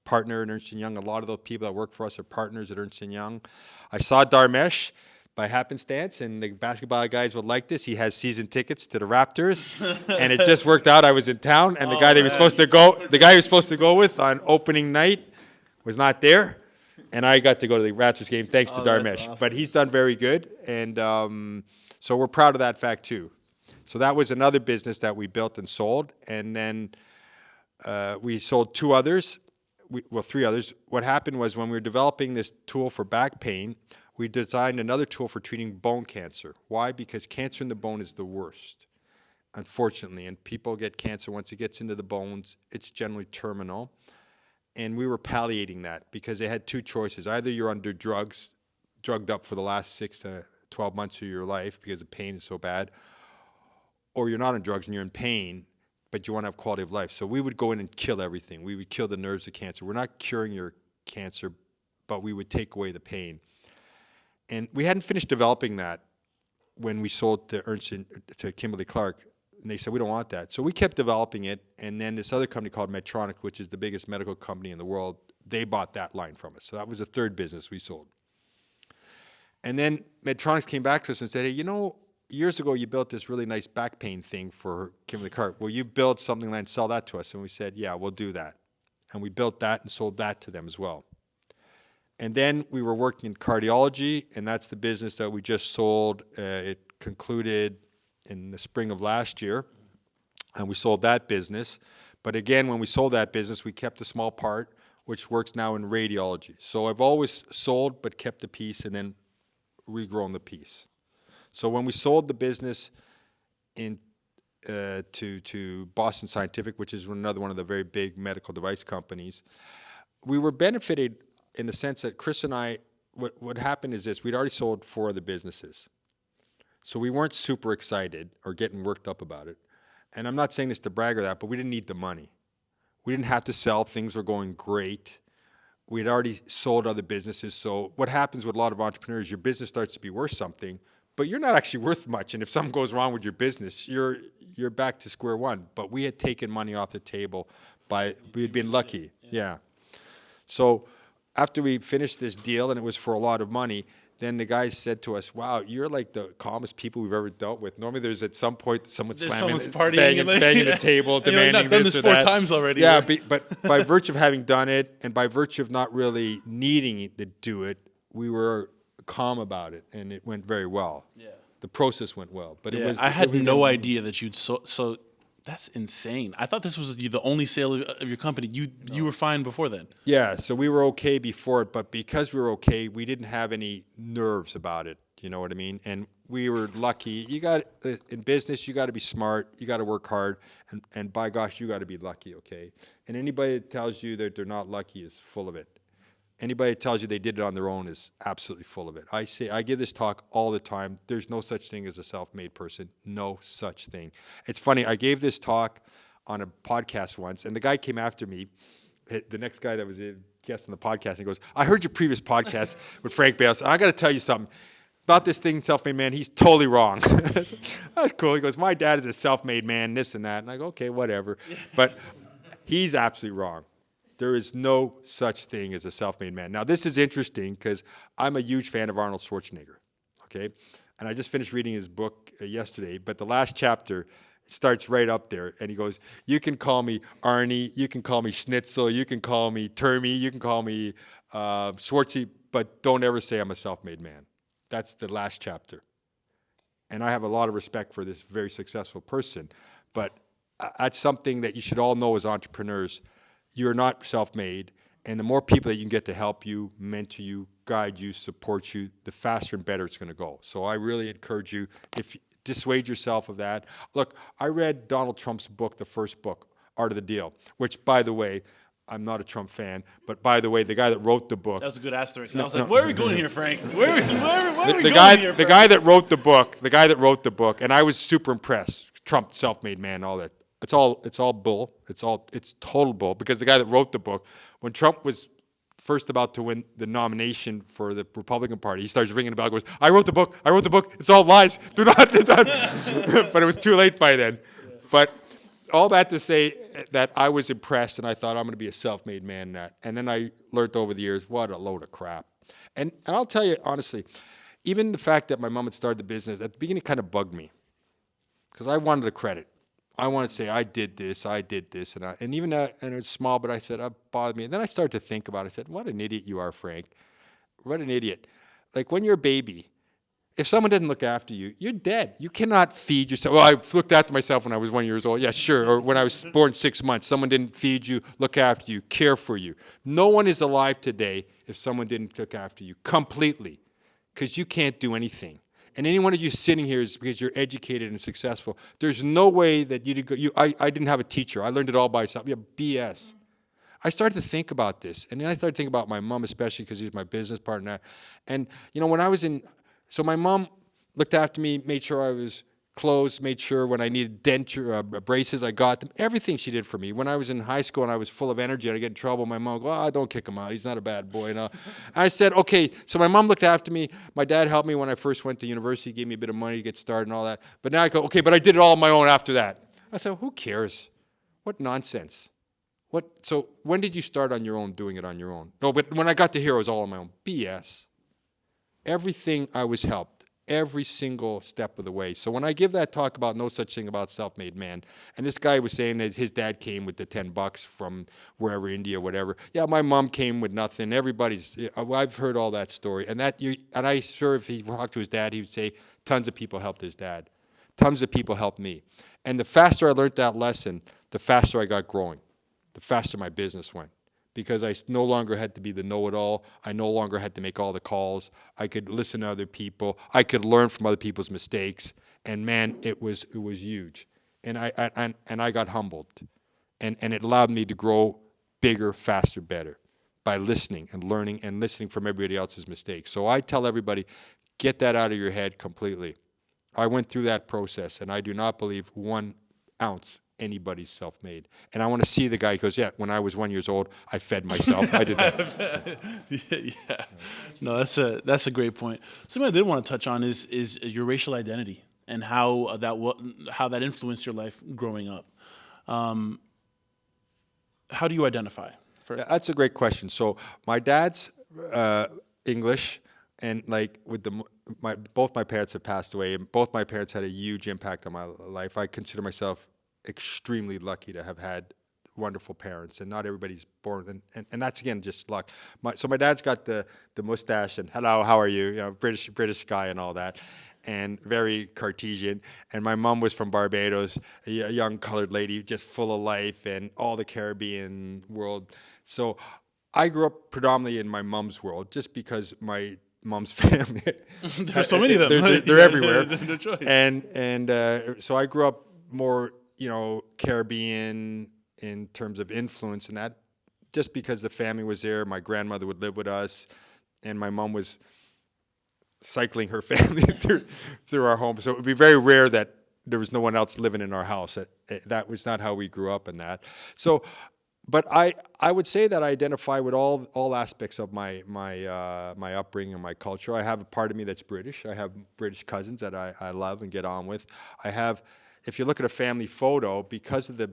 partner in Ernst & Young. A lot of those people that work for us are partners at Ernst & Young. I saw Dharmesh by happenstance, and the basketball guys would like this. He has season tickets to the Raptors, and it just worked out. I was in town, and the guy he was supposed to go with on opening night was not there, and I got to go to the Raptors game thanks to Dharmesh. Awesome. But he's done very good, and so we're proud of that fact too. So that was another business that we built and sold, and then we sold three others. What happened was when we were developing this tool for back pain, we designed another tool for treating bone cancer. Why? Because cancer in the bone is the worst, unfortunately. And people get cancer once it gets into the bones. It's generally terminal. And we were palliating that because they had two choices. Either you're under drugged up for the last 6 to 12 months of your life because the pain is so bad, or you're not on drugs and you're in pain, but you want to have quality of life. So we would go in and kill everything. We would kill the nerves of cancer. We're not curing your cancer, but we would take away the pain. And we hadn't finished developing that when we sold to Kimberly Clark, and they said, we don't want that. So we kept developing it, and then this other company called Medtronic, which is the biggest medical company in the world, they bought that line from us. So that was the third business we sold. And then Medtronic came back to us and said, hey, you know, years ago you built this really nice back pain thing for Kimberly Clark. Will you build something and sell that to us? And we said, yeah, we'll do that. And we built that and sold that to them as well. And then we were working in cardiology, and that's the business that we just sold. It concluded in the spring of last year, and we sold that business. But again, when we sold that business, we kept a small part, which works now in radiology. So I've always sold but kept the piece and then regrown the piece. So when we sold the business to Boston Scientific, which is another one of the very big medical device companies, we were benefited in the sense that Chris and I what happened is this: we'd already sold 4 other businesses, so we weren't super excited or getting worked up about it. And I'm not saying this to brag or that, but we didn't need the money. We didn't have to sell. Things were going great. We'd already sold other businesses. So what happens with a lot of entrepreneurs, your business starts to be worth something, but you're not actually worth much. And if something goes wrong with your business, you're back to square one. But we had taken money off the table we had been lucky. Yeah. So after we finished this deal, and it was for a lot of money, then the guy said to us, "Wow, you're like the calmest people we've ever dealt with. Normally, there's at some point someone's partying, banging the table, demanding I've done this this or 4 that." times already. Yeah, but by virtue of having done it, and by virtue of not really needing to do it, we were calm about it, and it went very well. Yeah, the process went well. But I had no idea that you'd so. That's insane. I thought this was the only sale of your company. You were fine before then. Yeah, so we were okay before it, but because we were okay, we didn't have any nerves about it. You know what I mean? And we were lucky. In business, you got to be smart. You got to work hard, and by gosh, you got to be lucky. Okay. And anybody that tells you that they're not lucky is full of it. Anybody that tells you they did it on their own is absolutely full of it. I give this talk all the time. There's no such thing as a self-made person. No such thing. It's funny. I gave this talk on a podcast once, and the guy came after me, the next guy that was a guest on the podcast, and he goes, "I heard your previous podcast with Frank Baylis, and I got to tell you something about this thing, self-made man. He's totally wrong." That's cool. He goes, "My dad is a self-made man, this and that." And I go, "Okay, whatever." But he's absolutely wrong. There is no such thing as a self-made man. Now, this is interesting because I'm a huge fan of Arnold Schwarzenegger, okay? And I just finished reading his book yesterday, but the last chapter starts right up there, and he goes, "You can call me Arnie, you can call me Schnitzel, you can call me Termy, you can call me Schwartzy, but don't ever say I'm a self-made man." That's the last chapter. And I have a lot of respect for this very successful person, but that's something that you should all know as entrepreneurs. You're not self-made, and the more people that you can get to help you, mentor you, guide you, support you, the faster and better it's going to go. So I really encourage you, dissuade yourself of that. Look, I read Donald Trump's book, the first book, Art of the Deal, which, by the way, I'm not a Trump fan, but by the way, the guy that wrote the book. That was a good asterisk. I was like, where are we going here, Frank? Where are we going here, Frank? The guy that wrote the book, and I was super impressed. Trump, self-made man, all that. It's all bull. It's total bull, because the guy that wrote the book, when Trump was first about to win the nomination for the Republican Party, he starts ringing the bell and goes, I wrote the book, it's all lies. Do not. But it was too late by then. But all that to say that I was impressed, and I thought I'm going to be a self-made man. And then I learned over the years, what a load of crap. And I'll tell you honestly, even the fact that my mom had started the business, at the beginning it kind of bugged me, because I wanted the credit. I wanted to say, I did this, and even and it was small, but I said, it bothered me. And then I started to think about it. I said, what an idiot you are, Frank. What an idiot. Like, when you're a baby, if someone doesn't look after you, you're dead. You cannot feed yourself. Well, I looked after myself when I was 1 year old. Yeah, sure. Or when I was born 6 months, someone didn't feed you, look after you, care for you. No one is alive today if someone didn't look after you completely, because you can't do anything. And any one of you sitting here is because you're educated and successful. There's no way that I didn't have a teacher. I learned it all by myself. Yeah, BS. I started to think about this. And then I started to think about my mom, especially because she's my business partner. And, when I was so my mom looked after me, made sure I was clothes, made sure when I needed denture, braces, I got them. Everything she did for me. When I was in high school and I was full of energy and I get in trouble, my mom would go, don't kick him out. He's not a bad boy. And I said, okay, so my mom looked after me. My dad helped me when I first went to university, gave me a bit of money to get started and all that. But now I go, okay, but I did it all on my own after that. I said, who cares? What nonsense. So when did you start on your own, doing it on your own? No, but when I got to here, it was all on my own. BS. Everything I was helped. Every single step of the way. So when I give that talk about no such thing about self-made man, and this guy was saying that his dad came with the $10 from wherever, India, whatever. Yeah, my mom came with nothing. I've heard all that story. And I'm sure if he talked to his dad, he would say tons of people helped his dad. Tons of people helped me. And the faster I learned that lesson, the faster I got growing. The faster my business went. Because I no longer had to be the know-it-all. I no longer had to make all the calls. I could listen to other people. I could learn from other people's mistakes. And man, it was huge. And I got humbled. And it allowed me to grow bigger, faster, better by listening and learning and listening from everybody else's mistakes. So I tell everybody, get that out of your head completely. I went through that process, and I do not believe 1 ounce anybody's self-made. And I want to see the guy who goes, yeah, when I was 1 year old, I fed myself. I did that. Yeah. No, that's a great point. Something I did want to touch on is your racial identity and how that influenced your life growing up. How do you identify? That's a great question. So my dad's English, and like both my parents have passed away, and both my parents had a huge impact on my life. I consider myself extremely lucky to have had wonderful parents, and not everybody's born, and that's again just luck. So my dad's got the mustache and hello, how are you? You know, British guy and all that, and very Cartesian. And my mom was from Barbados, a young colored lady, just full of life and all the Caribbean world. So I grew up predominantly in my mom's world, just because my mom's family. There's so many of them. They're everywhere. No choice. And so I grew up more, Caribbean in terms of influence and that, just because the family was there. My grandmother would live with us, and my mom was cycling her family through our home. So it would be very rare that there was no one else living in our house. That was not how we grew up in that. So, but I would say that I identify with all aspects of my upbringing and my culture. I have a part of me that's British. I have British cousins that I love and get on with. I have, if you look at a family photo, because of the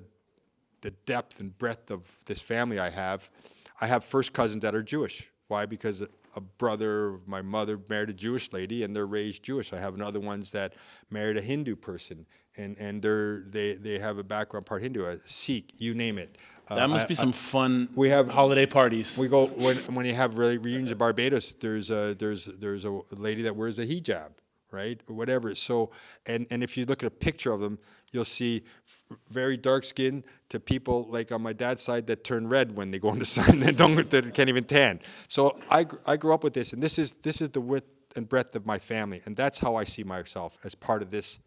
depth and breadth of this family I have first cousins that are Jewish. Why? Because a brother of my mother married a Jewish lady, and they're raised Jewish. I have another ones that married a Hindu person, and they have a background part Hindu, a Sikh, you name it. That must be some fun. We have holiday parties. We go when you have reunions in Barbados. There's a lady that wears a hijab, right, or whatever. So and if you look at a picture of them, you'll see very dark skin to people like on my dad's side that turn red when they go in the sun and that can't even tan. So I grew up with this, and this is the width and breadth of my family, and that's how I see myself as part of this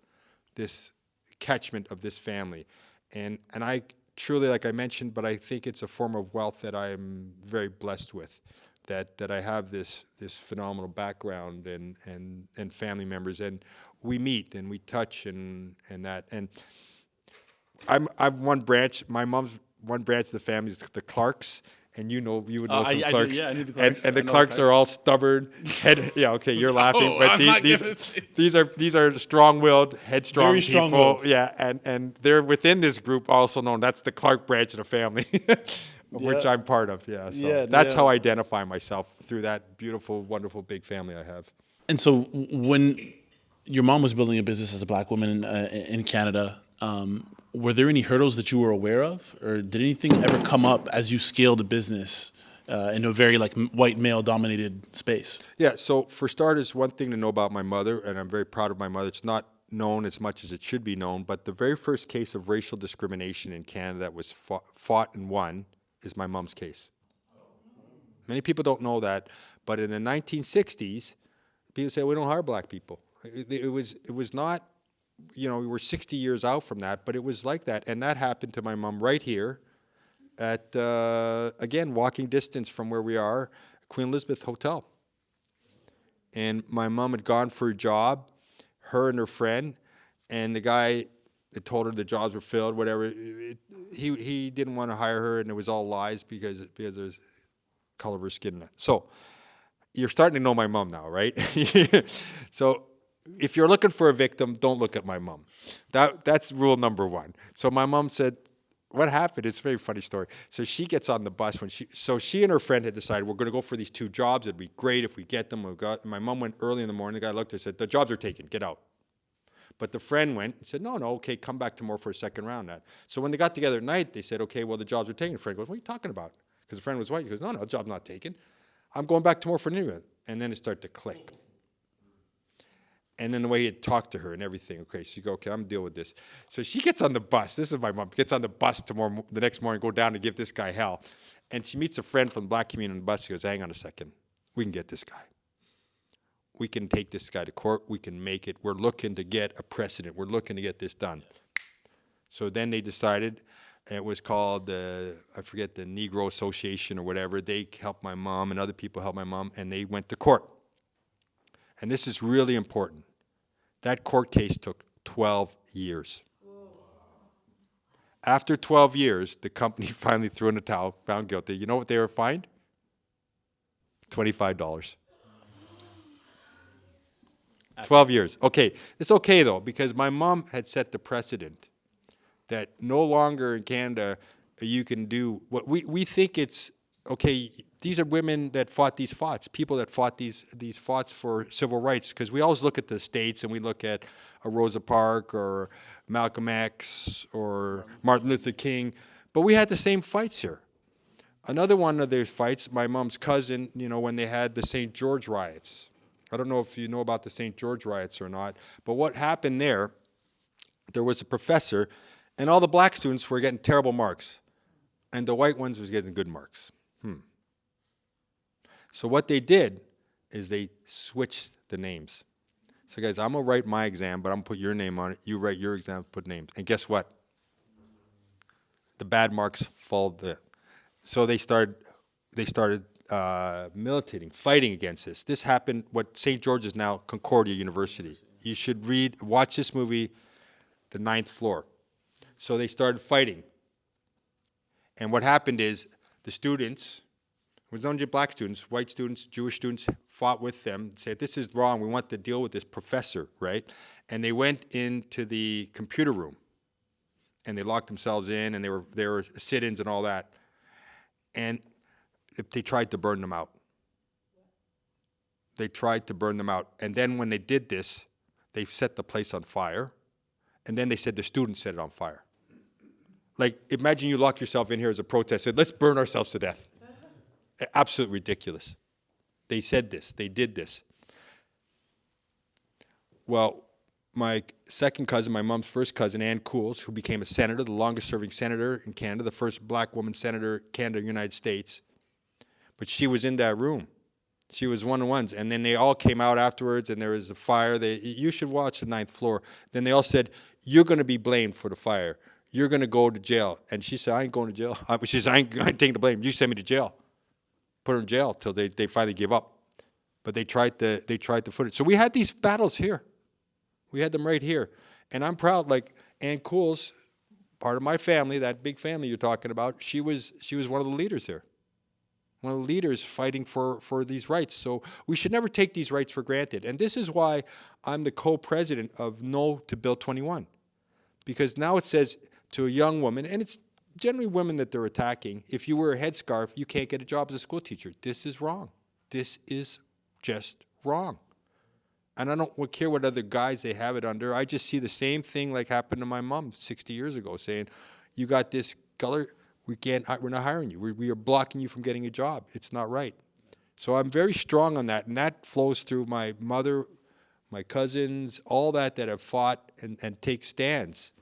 catchment of this family, and I truly, like I mentioned, but I think it's a form of wealth that I am very blessed with, that I have this phenomenal background and family members, and we meet and we touch and that. And I'm one branch. My mom's one branch of the family is the Clarks, and you would know some Clarks. I knew the Clarks. And the Clarks are all stubborn. You're laughing, but these are strong-willed, headstrong Very people. strong-willed. Yeah, and they're within this group also known. That's the Clark branch of the family, which I'm part of. Yeah, so that's how I identify myself, through that beautiful, wonderful, big family I have. And so when your mom was building a business as a black woman in Canada, were there any hurdles that you were aware of, or did anything ever come up as you scaled a business in a very white male dominated space? Yeah. So for starters, one thing to know about my mother, and I'm very proud of my mother. It's not known as much as it should be known, but the very first case of racial discrimination in Canada that was fought and won is my mom's case. Many people don't know that, but in the 1960s, people say we don't hire black people. It was not. We were 60 years out from that, but it was like that. And that happened to my mom right here at, again, walking distance from where we are, Queen Elizabeth Hotel. And my mom had gone for a job, her and her friend, and the guy had told her the jobs were filled, whatever. He didn't want to hire her, and it was all lies because there's color of her skin. So you're starting to know my mom now, right? So if you're looking for a victim, don't look at my mom. That's rule number one. So my mom said, what happened? It's a very funny story. So she gets on the bus she and her friend had decided we're going to go for these 2 jobs. It'd be great if we get them. My mom went early in the morning. The guy looked and said, the jobs are taken. Get out. But the friend went and said, no, okay, come back tomorrow for a second round. So when they got together at night, they said, okay, well, the jobs are taken. The friend goes, what are you talking about? Because the friend was white. He goes, no, the job's not taken. I'm going back tomorrow for an interview. And then it started to click. And then the way he had talked to her and everything. Okay, she go, okay, I'm gonna deal with this. So she gets on the bus. This is my mom. Gets on the bus the next morning, go down and give this guy hell. And she meets a friend from the black community on the bus. She goes, hang on a second. We can get this guy. We can take this guy to court. We can make it. We're looking to get a precedent. We're looking to get this done. So then they decided, It was called, I forget, the Negro Association or whatever. They helped my mom, and other people helped my mom, and they went to court. And this is really important. That court case took 12 years. After 12 years, the company finally threw in the towel, found guilty. You know what they were fined? $25. 12 years. Okay, it's okay though, because my mom had set the precedent that no longer in Canada you can do what we think it's okay. These are women that fought these fights, people that fought these fights for civil rights, because we always look at the states and we look at a Rosa Parks or Malcolm X or Martin Luther King, but we had the same fights here. Another one of those fights, my mom's cousin, you know, when they had the St. George riots. I don't know if you know about the St. George riots or not, but what happened there was a professor, and all the black students were getting terrible marks, and the white ones was getting good marks. So what they did is they switched the names. So guys, I'm gonna write my exam, but I'm gonna put your name on it. You write your exam, put names. And guess what? The bad marks fall there. So they started militating, fighting against this. This happened, what St. George is now Concordia University. You should watch this movie, The Ninth Floor. So they started fighting. And what happened is the students, it was not only black students, white students, Jewish students, fought with them, said, this is wrong, we want to deal with this professor, right? And they went into the computer room, and they locked themselves in, and they were sit-ins and all that. And they tried to burn them out. They tried to burn them out. And then when they did this, they set the place on fire, and then they said the students set it on fire. Like, imagine you lock yourself in here as a protest, said, let's burn ourselves to death. Absolutely ridiculous. They said this. They did this. Well, my second cousin, my mom's first cousin, Ann Cools, who became a senator, the longest-serving senator in Canada, the first black woman senator, Canada, United States. But she was in that room. She was one of the ones. And then they all came out afterwards, and there was a fire. You should watch The Ninth Floor. Then they all said, you're going to be blamed for the fire. You're going to go to jail. And she said, I ain't going to jail. She said, I ain't taking the blame. You send me to jail. Put her in jail till they finally give up. But they tried to foot it. So we had these battles here. We had them right here. And I'm proud, like Ann Cools, part of my family, that big family you're talking about, she was one of the leaders here. One of the leaders fighting for these rights. So we should never take these rights for granted. And this is why I'm the co-president of No to Bill 21. Because now it says to a young woman, and it's generally women that they're attacking, if you wear a headscarf, you can't get a job as a school teacher. This is wrong. This is just wrong. And I don't care what other guys they have it under. I just see the same thing like happened to my mom 60 years ago, saying, you got this color, we're not hiring you. We are blocking you from getting a job. It's not right. So I'm very strong on that, and that flows through my mother, my cousins, all that have fought and take stands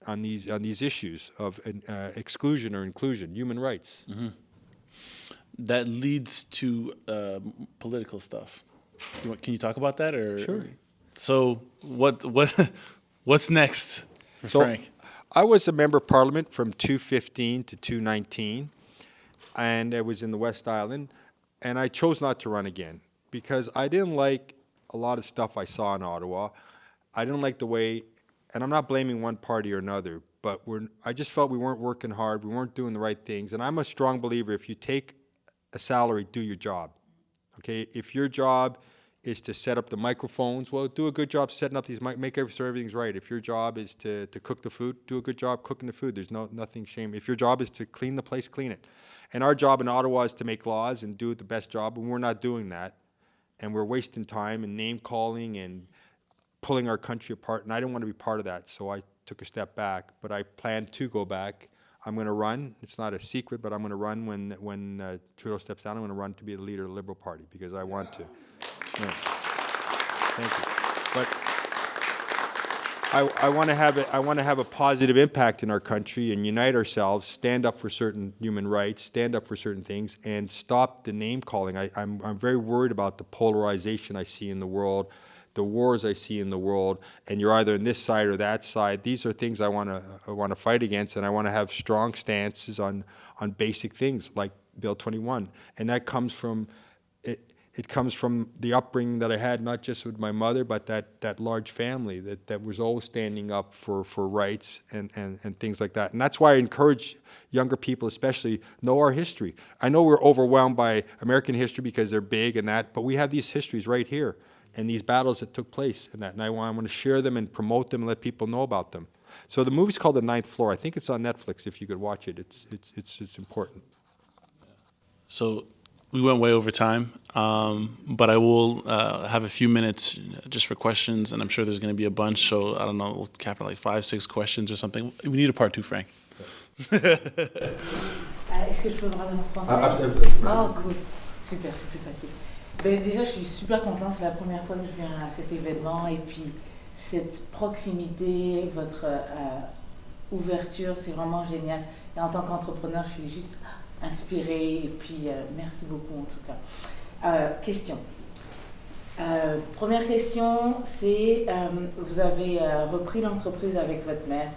on these issues of exclusion or inclusion, human rights. Mm-hmm. That leads to political stuff. Can you talk about that? Or Sure. So what's next for Frank? I was a member of Parliament from 2015 to 2019, and I was in the West Island, and I chose not to run again because I didn't like a lot of stuff I saw in Ottawa. I didn't like the way, and I'm not blaming one party or another, but I just felt we weren't working hard, we weren't doing the right things, and I'm a strong believer if you take a salary, do your job. Okay, if your job is to set up the microphones, well, do a good job setting up these, make sure everything's right. If your job is to cook the food, do a good job cooking the food. There's nothing shame. If your job is to clean the place, clean it. And our job in Ottawa is to make laws and do the best job, and we're not doing that. And we're wasting time and name-calling and pulling our country apart, and I didn't want to be part of that, so I took a step back. But I plan to go back. I'm going to run. It's not a secret, but I'm going to run when Trudeau steps down. I'm going to run to be the leader of the Liberal Party because I want to. Yeah. Thank you. But I want to have a positive impact in our country and unite ourselves, stand up for certain human rights, stand up for certain things, and stop the name calling. I'm very worried about the polarization I see in the world, the wars I see in the world, and you're either on this side or that side. These are things I want to fight against, and I want to have strong stances on basic things like Bill 21, and that comes from it comes from the upbringing that I had, not just with my mother, but that large family that was always standing up for rights and things like that. And that's why I encourage younger people, especially, know our history. I know we're overwhelmed by American history because they're big and that, but we have these histories right here and these battles that took place and that. And I want to share them and promote them and let people know about them. So the movie's called The Ninth Floor. I think it's on Netflix. If you could watch it, it's important. So we went way over time, but I will have a few minutes just for questions, and I'm sure there's going to be a bunch. So I don't know, we'll cap it like 5, 6 questions or something. We need a part 2, Frank. Est-ce que je peux parler en français? Absolutely. Oh, good. Super, c'est plus facile. Ben, déjà, je suis super contente. C'est la première fois que je viens à cet événement. Et puis, cette proximité, votre ouverture, c'est vraiment génial. Et en tant qu'entrepreneur, je suis juste inspirée. Et puis, merci beaucoup en tout cas. Question. Première question, c'est vous avez repris l'entreprise avec votre mère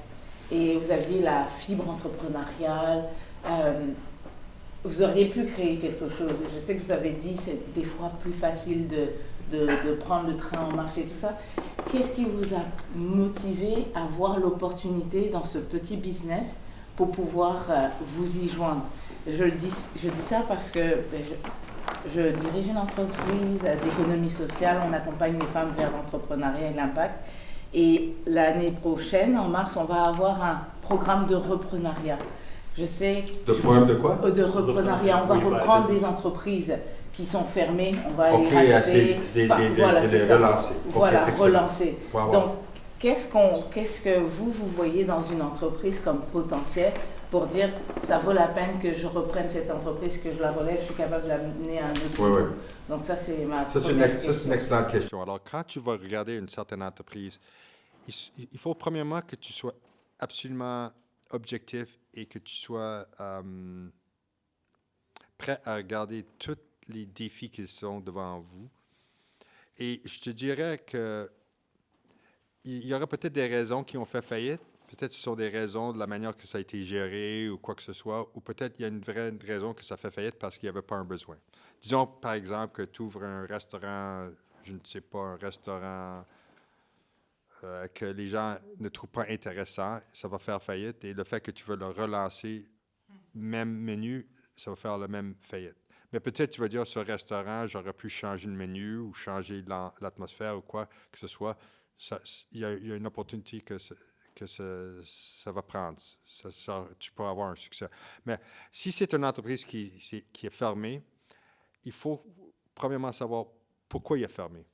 et vous aviez la fibre entrepreneuriale. Vous auriez pu créer quelque chose. Je sais que vous avez dit que c'est des fois plus facile de prendre le train en marche et tout ça. Qu'est-ce qui vous a motivé à voir l'opportunité dans ce petit business pour pouvoir vous y joindre? Je dis ça parce que je dirige une entreprise d'économie sociale. On accompagne les femmes vers l'entrepreneuriat et l'impact. Et l'année prochaine, en mars, on va avoir un programme de reprenariat. Je sais. De programme de quoi? De reprenariat. On va reprendre des entreprises qui sont fermées. On va les racheter. Voilà, c'est ça. Relancer. Voilà, relancer. Wow. Donc, qu'est-ce que vous voyez dans une entreprise comme potentiel pour dire ça vaut la peine que je reprenne cette entreprise, que je la relève, je suis capable de la mener à un autre niveau. Oui. Donc ça, c'est ma Ça, première question. c'est une excellente question. Alors, quand tu vas regarder une certaine entreprise, il faut premièrement que tu sois absolument objectif et que tu sois prêt à regarder tous les défis qui sont devant vous. Et je te dirais que il y aura peut-être des raisons qui ont fait faillite. Peut-être que ce sont des raisons de la manière que ça a été géré ou quoi que ce soit, ou peut-être il y a une vraie raison que ça fait faillite parce qu'il n'y avait pas un besoin. Disons, par exemple, que tu ouvres un restaurant, je ne sais pas, un restaurant que les gens ne trouvent pas intéressant, ça va faire faillite. Et le fait que tu veux le relancer, même menu, ça va faire le même faillite. Mais peut-être tu vas dire, ce restaurant, j'aurais pu changer le menu ou changer l'atmosphère ou quoi que ce soit. Il y a une opportunité que ça va prendre. Tu peux avoir un succès. Mais si c'est une entreprise qui est fermée, il faut premièrement savoir pourquoi il est fermé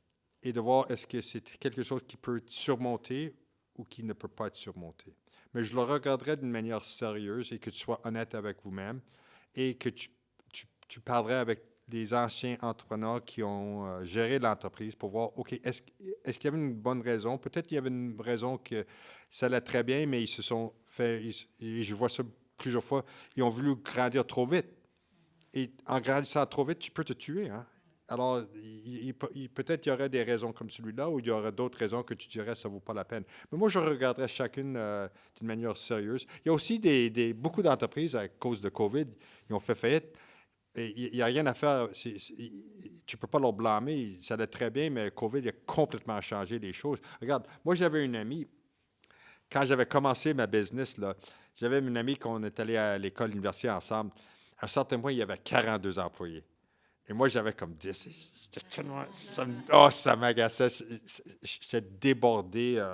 et de voir est-ce que c'est quelque chose qui peut être surmonté ou qui ne peut pas être surmonté. Mais je le regarderais d'une manière sérieuse et que tu sois honnête avec vous-même et que tu parlerais avec des anciens entrepreneurs qui ont géré l'entreprise pour voir, OK, est-ce qu'il y avait une bonne raison? Peut-être qu'il y avait une raison que ça allait très bien, mais ils se sont fait, et je vois ça plusieurs fois, ils ont voulu grandir trop vite. Et en grandissant trop vite, tu peux te tuer. Hein? Alors, peut-être qu'il y aurait des raisons comme celui-là ou il y aurait d'autres raisons que tu dirais ça ne vaut pas la peine. Mais moi, je regarderais chacune d'une manière sérieuse. Il y a aussi beaucoup d'entreprises, à cause de COVID, ils ont fait faillite. Il n'y a rien à faire. Tu ne peux pas leur blâmer. Ça allait très bien, mais COVID a complètement changé les choses. Regarde, moi, j'avais une amie, quand j'avais commencé ma business, là, j'avais une amie qu'on est allé à l'école, l'université ensemble. À un certain point, il y avait 42 employés. Et moi, j'avais comme 10. J'étais tellement, ça m'agaçait. J'étais débordé.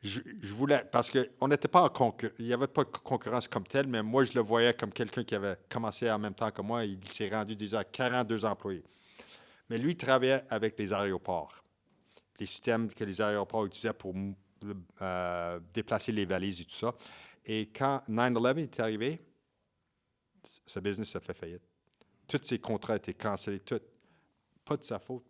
Je voulais, parce qu'on n'était pas en concurrence, il n'y avait pas de concurrence comme telle, mais moi, je le voyais comme quelqu'un qui avait commencé en même temps que moi. Il s'est rendu déjà à 42 employés. Mais lui, il travaillait avec les aéroports, les systèmes que les aéroports utilisaient pour déplacer les valises et tout ça. Et quand 9/11 est arrivé, ce business a fait faillite. Tous ses contrats étaient cancellés, tout. Pas de sa faute.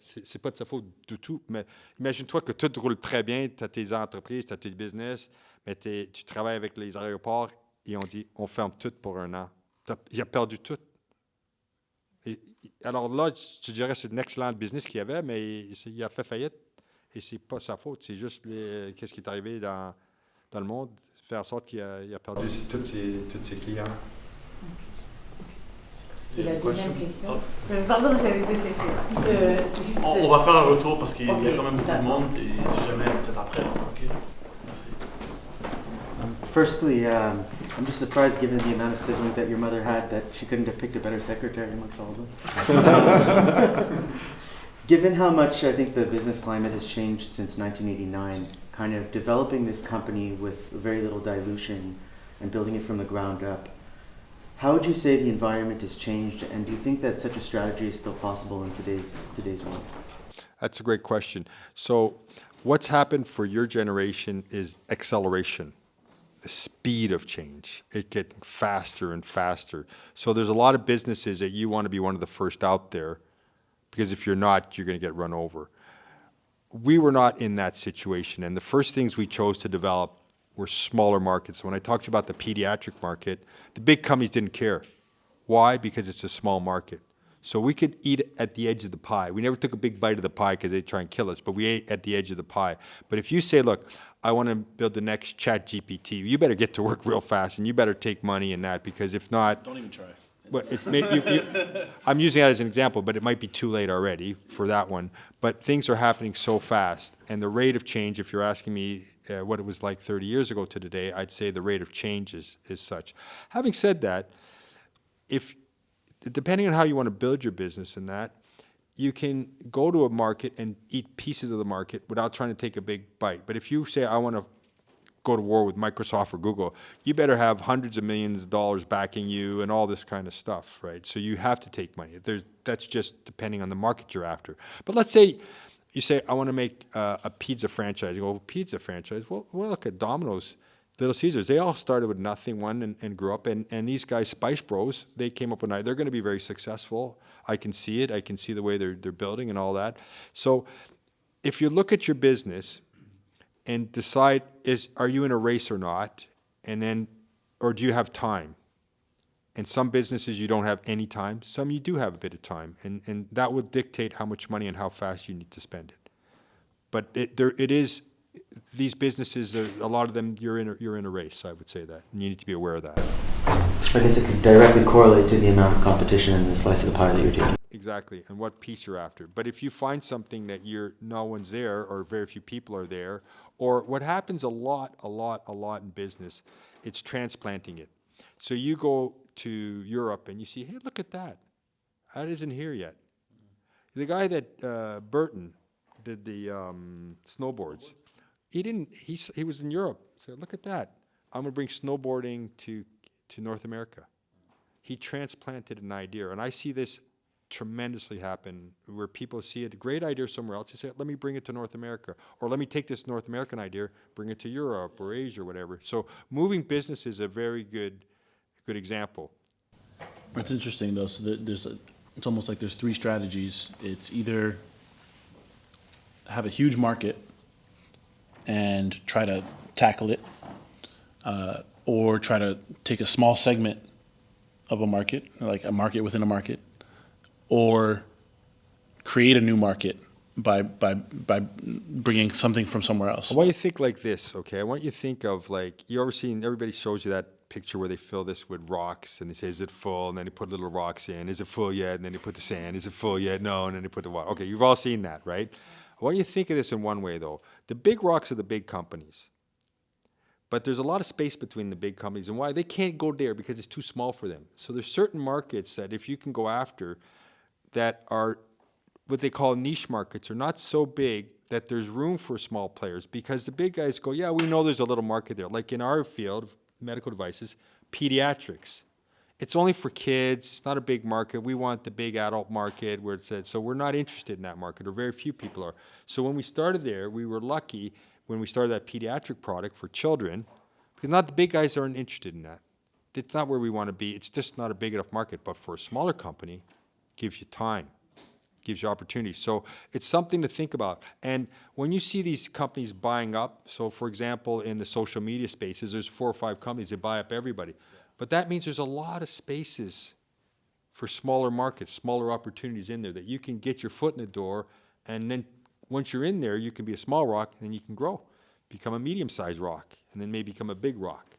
C'est pas de sa faute du tout, mais imagine-toi que tout roule très bien, tu as tes entreprises, tu as tes business, mais tu travailles avec les aéroports et on dit on ferme tout pour un an. Il a perdu tout. Alors là, je dirais que c'est un excellent business qu'il y avait, mais il a fait faillite et c'est pas sa faute. C'est juste qu'est-ce qui est arrivé dans le monde, fait en sorte qu'il a perdu tous ses clients. Et la deuxième question. Pardon, j'avais deux questions. On va faire un retour parce qu'il y a Ok, quand même beaucoup de d'accord. monde et si jamais, peut-être après. Ok. Merci. Firstly, I'm just surprised, given the amount of siblings that your mother had, that she couldn't have picked a better secretary amongst all of them. Given how much I think the business climate has changed since 1989, kind of developing this company with very little dilution and building it from the ground up, how would you say the environment has changed, and do you think that such a strategy is still possible in today's world? That's a great question. So what's happened for your generation is acceleration, the speed of change. It getting faster and faster. So there's a lot of businesses that you want to be one of the first out there, because if you're not, you're going to get run over. We were not in that situation, and the first things we chose to develop were smaller markets. When I talked to you about the pediatric market, the big companies didn't care. Why? Because it's a small market. So we could eat at the edge of the pie. We never took a big bite of the pie because they'd try and kill us, but we ate at the edge of the pie. But if you say, look, I want to build the next Chat GPT, you better get to work real fast, and you better take money in that, because if not, Don't even try. well, I'm using that as an example, but it might be too late already for that one. But things are happening so fast, and the rate of change, if you're asking me what it was like 30 years ago to today, I'd say the rate of change is such. Having said that, depending on how you want to build your business in that, you can go to a market and eat pieces of the market without trying to take a big bite. But if you say, I want to go to war with Microsoft or Google, you better have hundreds of millions of dollars backing you and all this kind of stuff, right? So you have to take money. That's just depending on the market you're after. But let's say you say, I want to make a pizza franchise. You go, well, pizza franchise? Well, look at Domino's, Little Caesars. They all started with nothing, and grew up. And these guys, Spice Bros, they came up with an idea. They're going to be very successful. I can see it. I can see the way they're building and all that. So if you look at your business and decide, are you in a race or not, and then, or do you have time? And some businesses you don't have any time, some you do have a bit of time, and that will dictate how much money and how fast you need to spend it. But these businesses, a lot of them, you're in a race. I would say that, and you need to be aware of that. So I guess it could directly correlate to the amount of competition in the slice of the pie that you're taking. Exactly, and what piece you're after. But if you find something that no one's there, or very few people are there, or what happens a lot in business, it's transplanting it. So you go to Europe and you see, hey, look at that. That isn't here yet. The guy that Burton did the snowboards, he was in Europe. So look at that. I'm going to bring snowboarding to North America. He transplanted an idea, and I see this tremendously happen where people see a great idea somewhere else. You say, let me bring it to North America, or let me take this North American idea, bring it to Europe or Asia or whatever. So moving business is a very good example. It's interesting though. So it's almost like there's three strategies. It's either have a huge market and try to tackle it, or try to take a small segment of a market, like a market within a market, or create a new market by bringing something from somewhere else. I want you to think like this, okay? I want you to think of, like, you ever seen, everybody shows you that picture where they fill this with rocks, and they say, is it full? And then they put little rocks in. Is it full yet? And then they put the sand. Is it full yet? No. And then they put the water. Okay, you've all seen that, right? I want you to think of this in one way, though. The big rocks are the big companies. But there's a lot of space between the big companies. And why? They can't go there because it's too small for them. So there's certain markets that if you can go after that are what they call niche markets, are not so big that there's room for small players, because the big guys go, yeah, we know there's a little market there. Like in our field, medical devices, pediatrics. It's only for kids. It's not a big market. We want the big adult market where it's at. So we're not interested in that market, or very few people are. So when we started there, we were lucky when we started that pediatric product for children, because not the big guys aren't interested in that. It's not where we want to be. It's just not a big enough market. But for a smaller company, it gives you time, gives you opportunities. So it's something to think about. And when you see these companies buying up, so for example, in the social media spaces, there's 4 or 5 companies that buy up everybody. But that means there's a lot of spaces for smaller markets, smaller opportunities in there that you can get your foot in the door, and then once you're in there, you can be a small rock, and then you can grow, become a medium-sized rock, and then maybe become a big rock.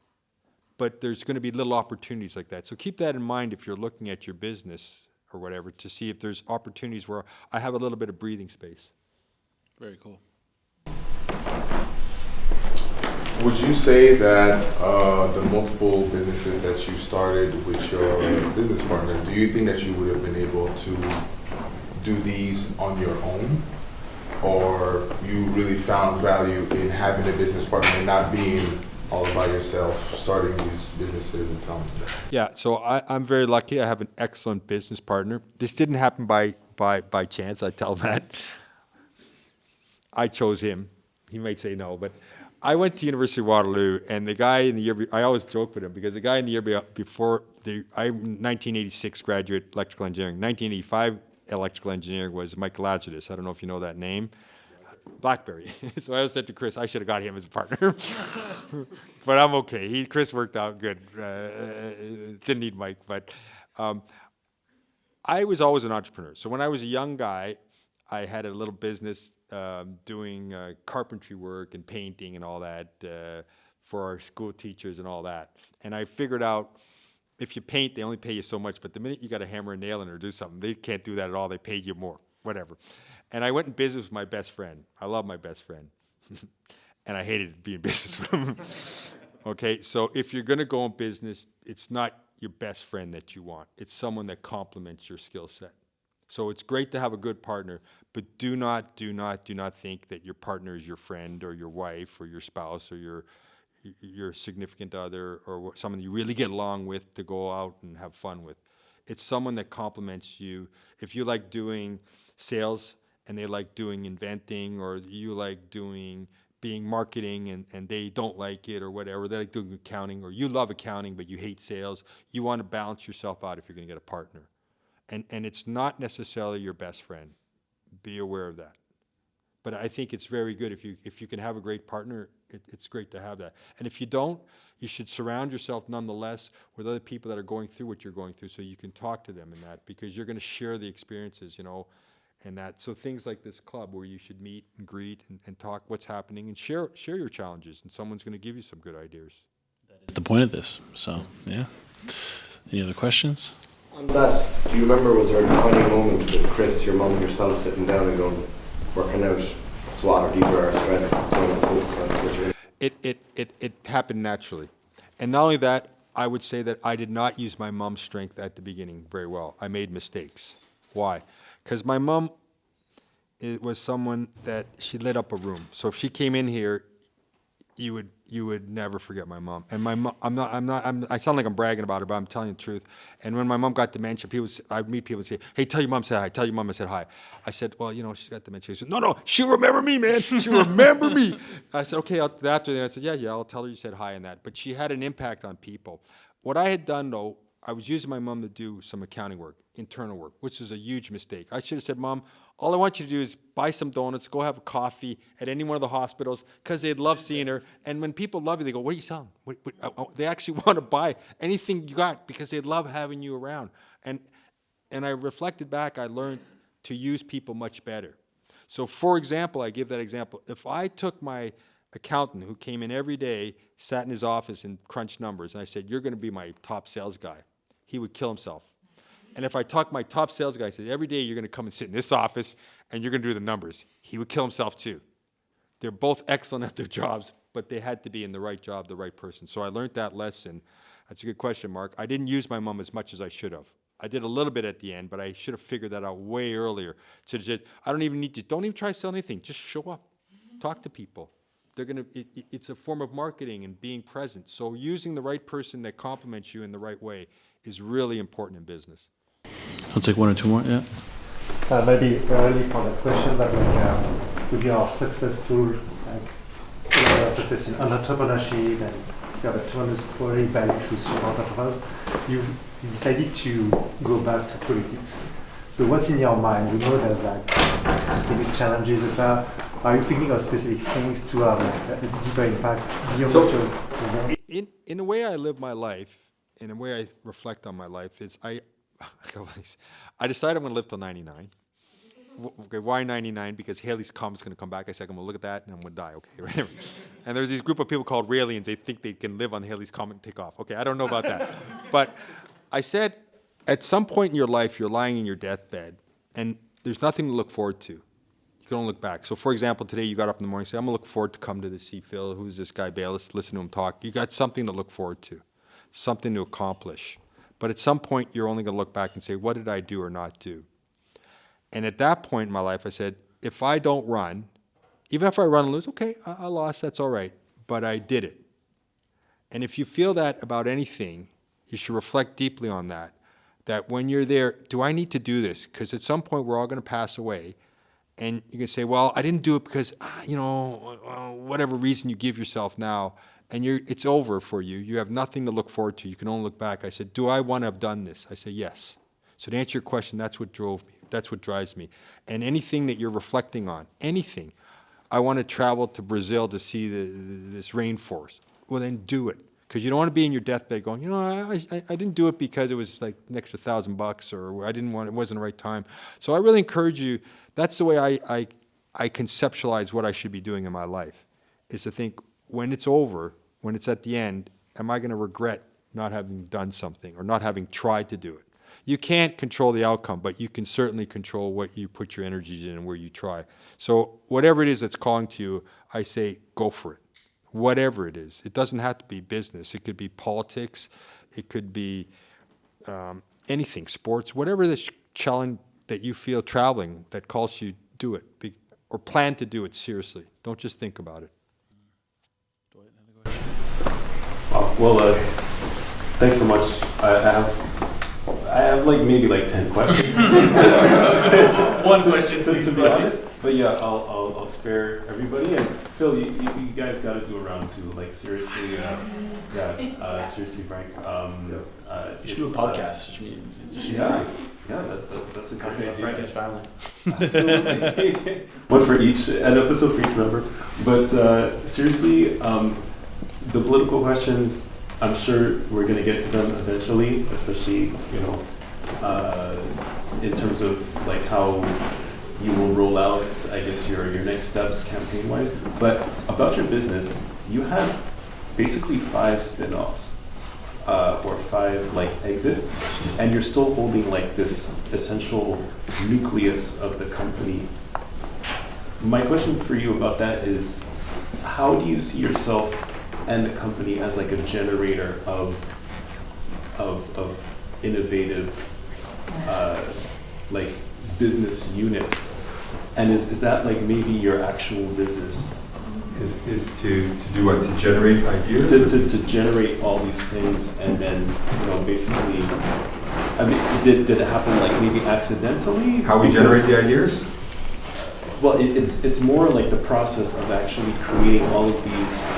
But there's going to be little opportunities like that. So keep that in mind if you're looking at your business or whatever, to see if there's opportunities where I have a little bit of breathing space. Very cool. Would you say that the multiple businesses that you started with your business partner, do you think that you would have been able to do these on your own? Or you really found value in having a business partner and not being all by yourself, starting these businesses and selling them? Yeah, so I'm very lucky. I have an excellent business partner. This didn't happen by chance, I tell that. I chose him. He might say no, but I went to University of Waterloo, and the guy in the year, I always joke with him, because the guy in the year before, I'm 1986 graduate electrical engineering. 1985 electrical engineering was Mike Lazarus. I don't know if you know that name. BlackBerry. So I always said to Chris, I should have got him as a partner. But I'm okay. Chris worked out good. Didn't need Mike. But I was always an entrepreneur. So when I was a young guy, I had a little business doing carpentry work and painting and all that for our school teachers and all that. And I figured out, if you paint, they only pay you so much, but the minute you got to hammer a nail in or do something, they can't do that at all. They paid you more, whatever. And I went in business with my best friend. I love my best friend. And I hated being in business with him. Okay, so if you're going to go in business, it's not your best friend that you want. It's someone that complements your skill set. So it's great to have a good partner, but do not think that your partner is your friend or your wife or your spouse or your significant other or someone you really get along with to go out and have fun with. It's someone that complements you. If you like doing sales and they like doing inventing, or you like being marketing and they don't like it or whatever, they like doing accounting, or you love accounting but you hate sales, you want to balance yourself out if you're going to get a partner. And it's not necessarily your best friend. Be aware of that. But I think it's very good if you can have a great partner. It's great to have that. And if you don't, you should surround yourself nonetheless with other people that are going through what you're going through, so you can talk to them in that, because you're going to share the experiences, and that. So things like this club where you should meet and greet and talk what's happening and share your challenges, and someone's going to give you some good ideas. That's the point of this. So, yeah. Any other questions? On that, do you remember, was there a defining moment with Chris, your mum and yourself sitting down and going, working out a SWOT, or these are our strengths, that's what I'm focused on, switching? It happened naturally. And not only that, I would say that I did not use my mom's strength at the beginning very well. I made mistakes. Why? Because my mom was someone that she lit up a room. So if she came in here, you would never forget my mom. And my mom, I sound like I'm bragging about her, but I'm telling you the truth. And when my mom got dementia, I'd meet people and say, hey, tell your mom I said hi. Tell your mom I said hi. I said, well, she's got dementia. She said, no, she'll remember me, man. She'll remember me. I said, okay. After that, I said, yeah, I'll tell her you said hi and that. But she had an impact on people. What I had done, though, I was using my mom to do some accounting work, internal work, which was a huge mistake. I should have said, Mom, all I want you to do is buy some donuts, go have a coffee at any one of the hospitals, because they'd love seeing her. And when people love you, they go, what are you selling? They actually want to buy anything you got because they love having you around. And I reflected back, I learned to use people much better. So, for example, I give that example. If I took my accountant who came in every day, sat in his office and crunched numbers, and I said, you're going to be my top sales guy, he would kill himself. And if I talk my top sales guy, I said, every day you're going to come and sit in this office and you're going to do the numbers, he would kill himself too. They're both excellent at their jobs, but they had to be in the right job, the right person. So I learned that lesson. That's a good question, Mark. I didn't use my mom as much as I should have. I did a little bit at the end, but I should have figured that out way earlier. So just, don't even try to sell anything. Just show up. Talk to people. It's a form of marketing and being present. So using the right person that complements you in the right way is really important in business. I'll take one or two more, yeah. Maybe early for that question, but with your successful, success in entrepreneurship, and you have a tremendous quality by to support others, you decided to go back to politics. So what's in your mind? You know there's systemic challenges, etc. Are you thinking of specific things to have a deeper impact beyond what you're in the way I live my life, in the way I reflect on my life, is I decided I'm going to live till 99. Okay, why 99? Because Halley's Comet's going to come back. I said, I'm going to look at that and I'm going to die. Okay, right? And there's this group of people called Raelians. They think they can live on Halley's Comet and take off. Okay, I don't know about that. But I said, at some point in your life, you're lying in your deathbed and there's nothing to look forward to. You can only look back. So, for example, today you got up in the morning and said, I'm going to look forward to come to see Phil. Who's this guy, Baylis? Listen to him talk. You got something to look forward to, something to accomplish. But at some point, you're only going to look back and say, what did I do or not do? And at that point in my life, I said, if I don't run, even if I run and lose, okay, I lost, that's all right, but I did it. And if you feel that about anything, you should reflect deeply on that when you're there, do I need to do this? Because at some point, we're all going to pass away. And you can say, well, I didn't do it because, whatever reason you give yourself now, and it's over for you. You have nothing to look forward to. You can only look back. I said, do I want to have done this? I said, yes. So to answer your question, that's what drove me. That's what drives me. And anything that you're reflecting on, anything. I want to travel to Brazil to see this rainforest. Well, then do it. Because you don't want to be in your deathbed going, I didn't do it because it was like an extra $1,000 or it wasn't the right time. So I really encourage you, that's the way I conceptualize what I should be doing in my life, is to think, when it's over, when it's at the end, am I going to regret not having done something or not having tried to do it? You can't control the outcome, but you can certainly control what you put your energies in and where you try. So whatever it is that's calling to you, I say go for it. Whatever it is. It doesn't have to be business. It could be politics. It could be anything, sports, whatever the challenge that you feel, traveling, that calls you, do it. Or plan to do it seriously. Don't just think about it. Well, thanks so much. I have like maybe like 10 questions. One question, please. To be honest, but yeah, I'll spare everybody. And Phil, you guys got to do a round two. Like seriously, seriously, Frank. You should do a podcast. That's a good idea. Frank and his family. Absolutely. One for each, an episode for each member. But seriously, the political questions, I'm sure we're going to get to them eventually, especially, in terms of like how you will roll out, I guess, your next steps campaign-wise. But about your business, you have basically 5 spin-offs or 5 like exits, and you're still holding like this essential nucleus of the company. My question for you about that is, how do you see yourself and the company as like a generator of innovative like business units, and is that like maybe your actual business? Is to do what? To generate ideas? To generate all these things, and then basically, I mean, did it happen like maybe accidentally? How we generate the ideas? Well, it's more like the process of actually creating all of these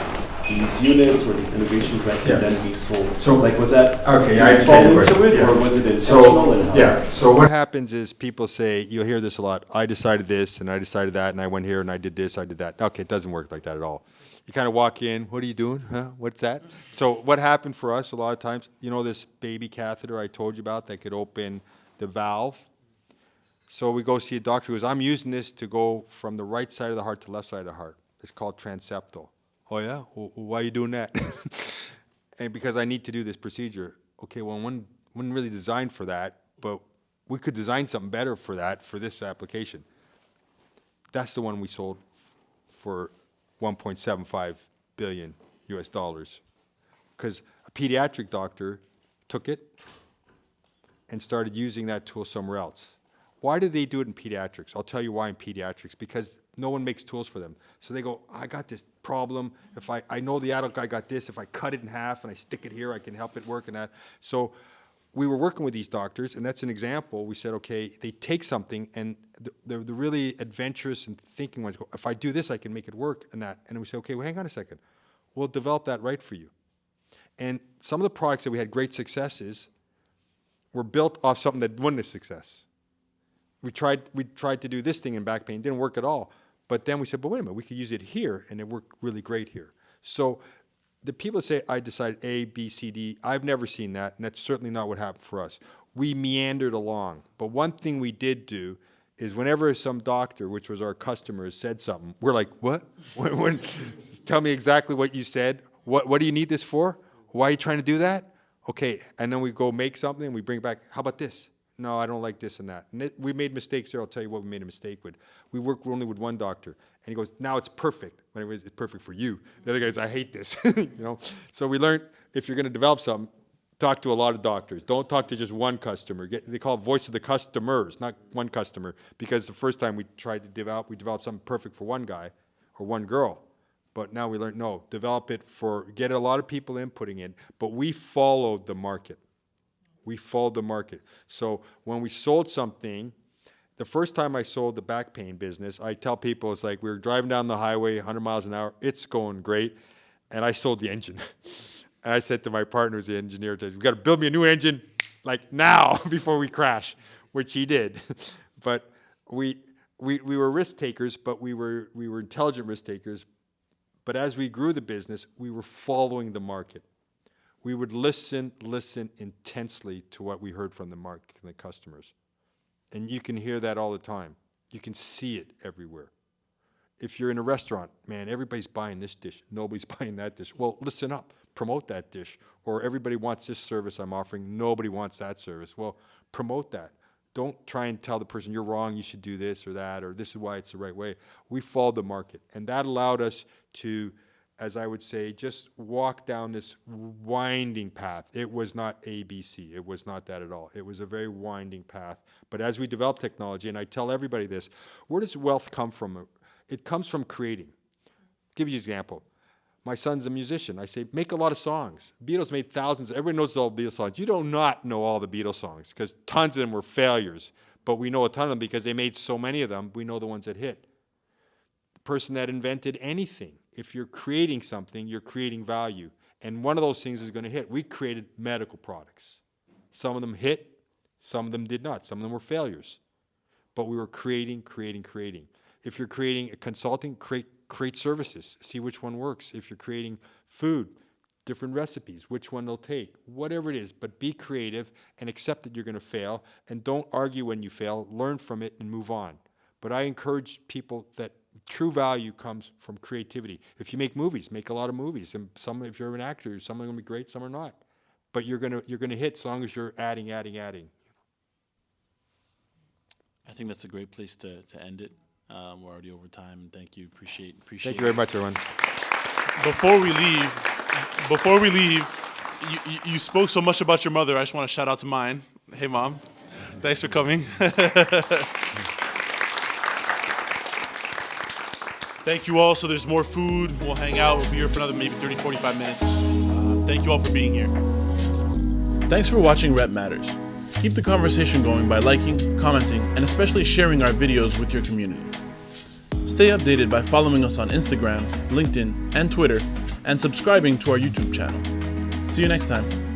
units or these innovations that can then be sold. So, like, was that okay? I fall into it, or was it intentional? So what happens is people say, you'll hear this a lot. I decided this, and I decided that, and I went here, and I did this, I did that. Okay, it doesn't work like that at all. You kind of walk in. What are you doing? Huh? What's that? So what happened for us a lot of times? This baby catheter I told you about that could open the valve. So we go see a doctor who goes, I'm using this to go from the right side of the heart to the left side of the heart. It's called transeptal. Oh, yeah? Well, why are you doing that? And because I need to do this procedure. Okay, well, one wasn't really designed for that, but we could design something better for that, for this application. That's the one we sold for $1.75 billion US. Because a pediatric doctor took it and started using that tool somewhere else. Why did they do it in pediatrics? I'll tell you why in pediatrics. Because no one makes tools for them. So they go, I got this problem. If I know the adult guy got this. If I cut it in half and I stick it here, I can help it work and that. So we were working with these doctors, and that's an example. We said, okay, they take something, and the really adventurous and thinking ones go, if I do this, I can make it work and that. And we say, okay, well, hang on a second. We'll develop that right for you. And some of the products that we had great successes were built off something that wasn't a success. We tried to do this thing in back pain, didn't work at all. But then we said, but wait a minute, we could use it here, and it worked really great here. So the people say I decided A, B, C, D. I've never seen that, and that's certainly not what happened for us. We meandered along. But one thing we did do is whenever some doctor, which was our customers, said something, we're like, what? Tell me exactly what you said. What do you need this for? Why are you trying to do that? Okay, and then we go make something, and we bring it back, how about this? No, I don't like this and that. And we made mistakes there. I'll tell you what we made a mistake with. We worked only with one doctor, and he goes, now it's perfect. When it was, it's perfect for you. The other guy's, I hate this. You know. So we learned if you're going to develop something, talk to a lot of doctors. Don't talk to just one customer. They call it voice of the customers, not one customer, because the first time we tried to develop, we developed something perfect for one guy or one girl. But now we learned, no, develop it for, get a lot of people inputting in, but we followed the market. We followed the market. So when we sold something, the first time I sold the back pain business, I tell people, it's like we were driving down the highway 100 miles an hour, it's going great, and I sold the engine. And I said to my partner, who's the engineer, we got to build me a new engine, like now, before we crash, which he did. But we were risk takers, but we were intelligent risk takers. But as we grew the business, we were following the market. We would listen intensely to what we heard from the market and the customers. And you can hear that all the time. You can see it everywhere. If you're in a restaurant, man, everybody's buying this dish. Nobody's buying that dish. Well, listen up. Promote that dish. Or everybody wants this service I'm offering. Nobody wants that service. Well, promote that. Don't try and tell the person you're wrong, you should do this or that, or this is why it's the right way. We followed the market. And that allowed us to, as I would say, just walk down this winding path. It was not ABC. It was not that at all. It was a very winding path. But as we develop technology, and I tell everybody this, where does wealth come from? It comes from creating. I'll give you an example. My son's a musician. I say, make a lot of songs. Beatles made thousands. Everybody knows all the Beatles songs. You do not know all the Beatles songs because tons of them were failures. But we know a ton of them because they made so many of them. We know the ones that hit. The person that invented anything, if you're creating something, you're creating value. And one of those things is going to hit. We created medical products. Some of them hit. Some of them did not. Some of them were failures. But we were creating. If you're creating a consulting, create services. See which one works. If you're creating food, different recipes, which one they'll take. Whatever it is, but be creative and accept that you're going to fail. And don't argue when you fail. Learn from it and move on. But I encourage people that true value comes from creativity. If you make movies, make a lot of movies. And some, if you're an actor, some are going to be great, some are not. But you're going to hit as long as you're adding. I think that's a great place to end it. We're already over time. Thank you. Appreciate Thank you very much, everyone. Before we leave, you spoke so much about your mother. I just want to shout out to mine. Hey, Mom. Thanks for coming. Thank you all. So there's more food. We'll hang out. We'll be here for another maybe 30, 45 minutes. Thank you all for being here. Thanks for watching Rep Matters. Keep the conversation going by liking, commenting, and especially sharing our videos with your community. Stay updated by following us on Instagram, LinkedIn, and Twitter, and subscribing to our YouTube channel. See you next time.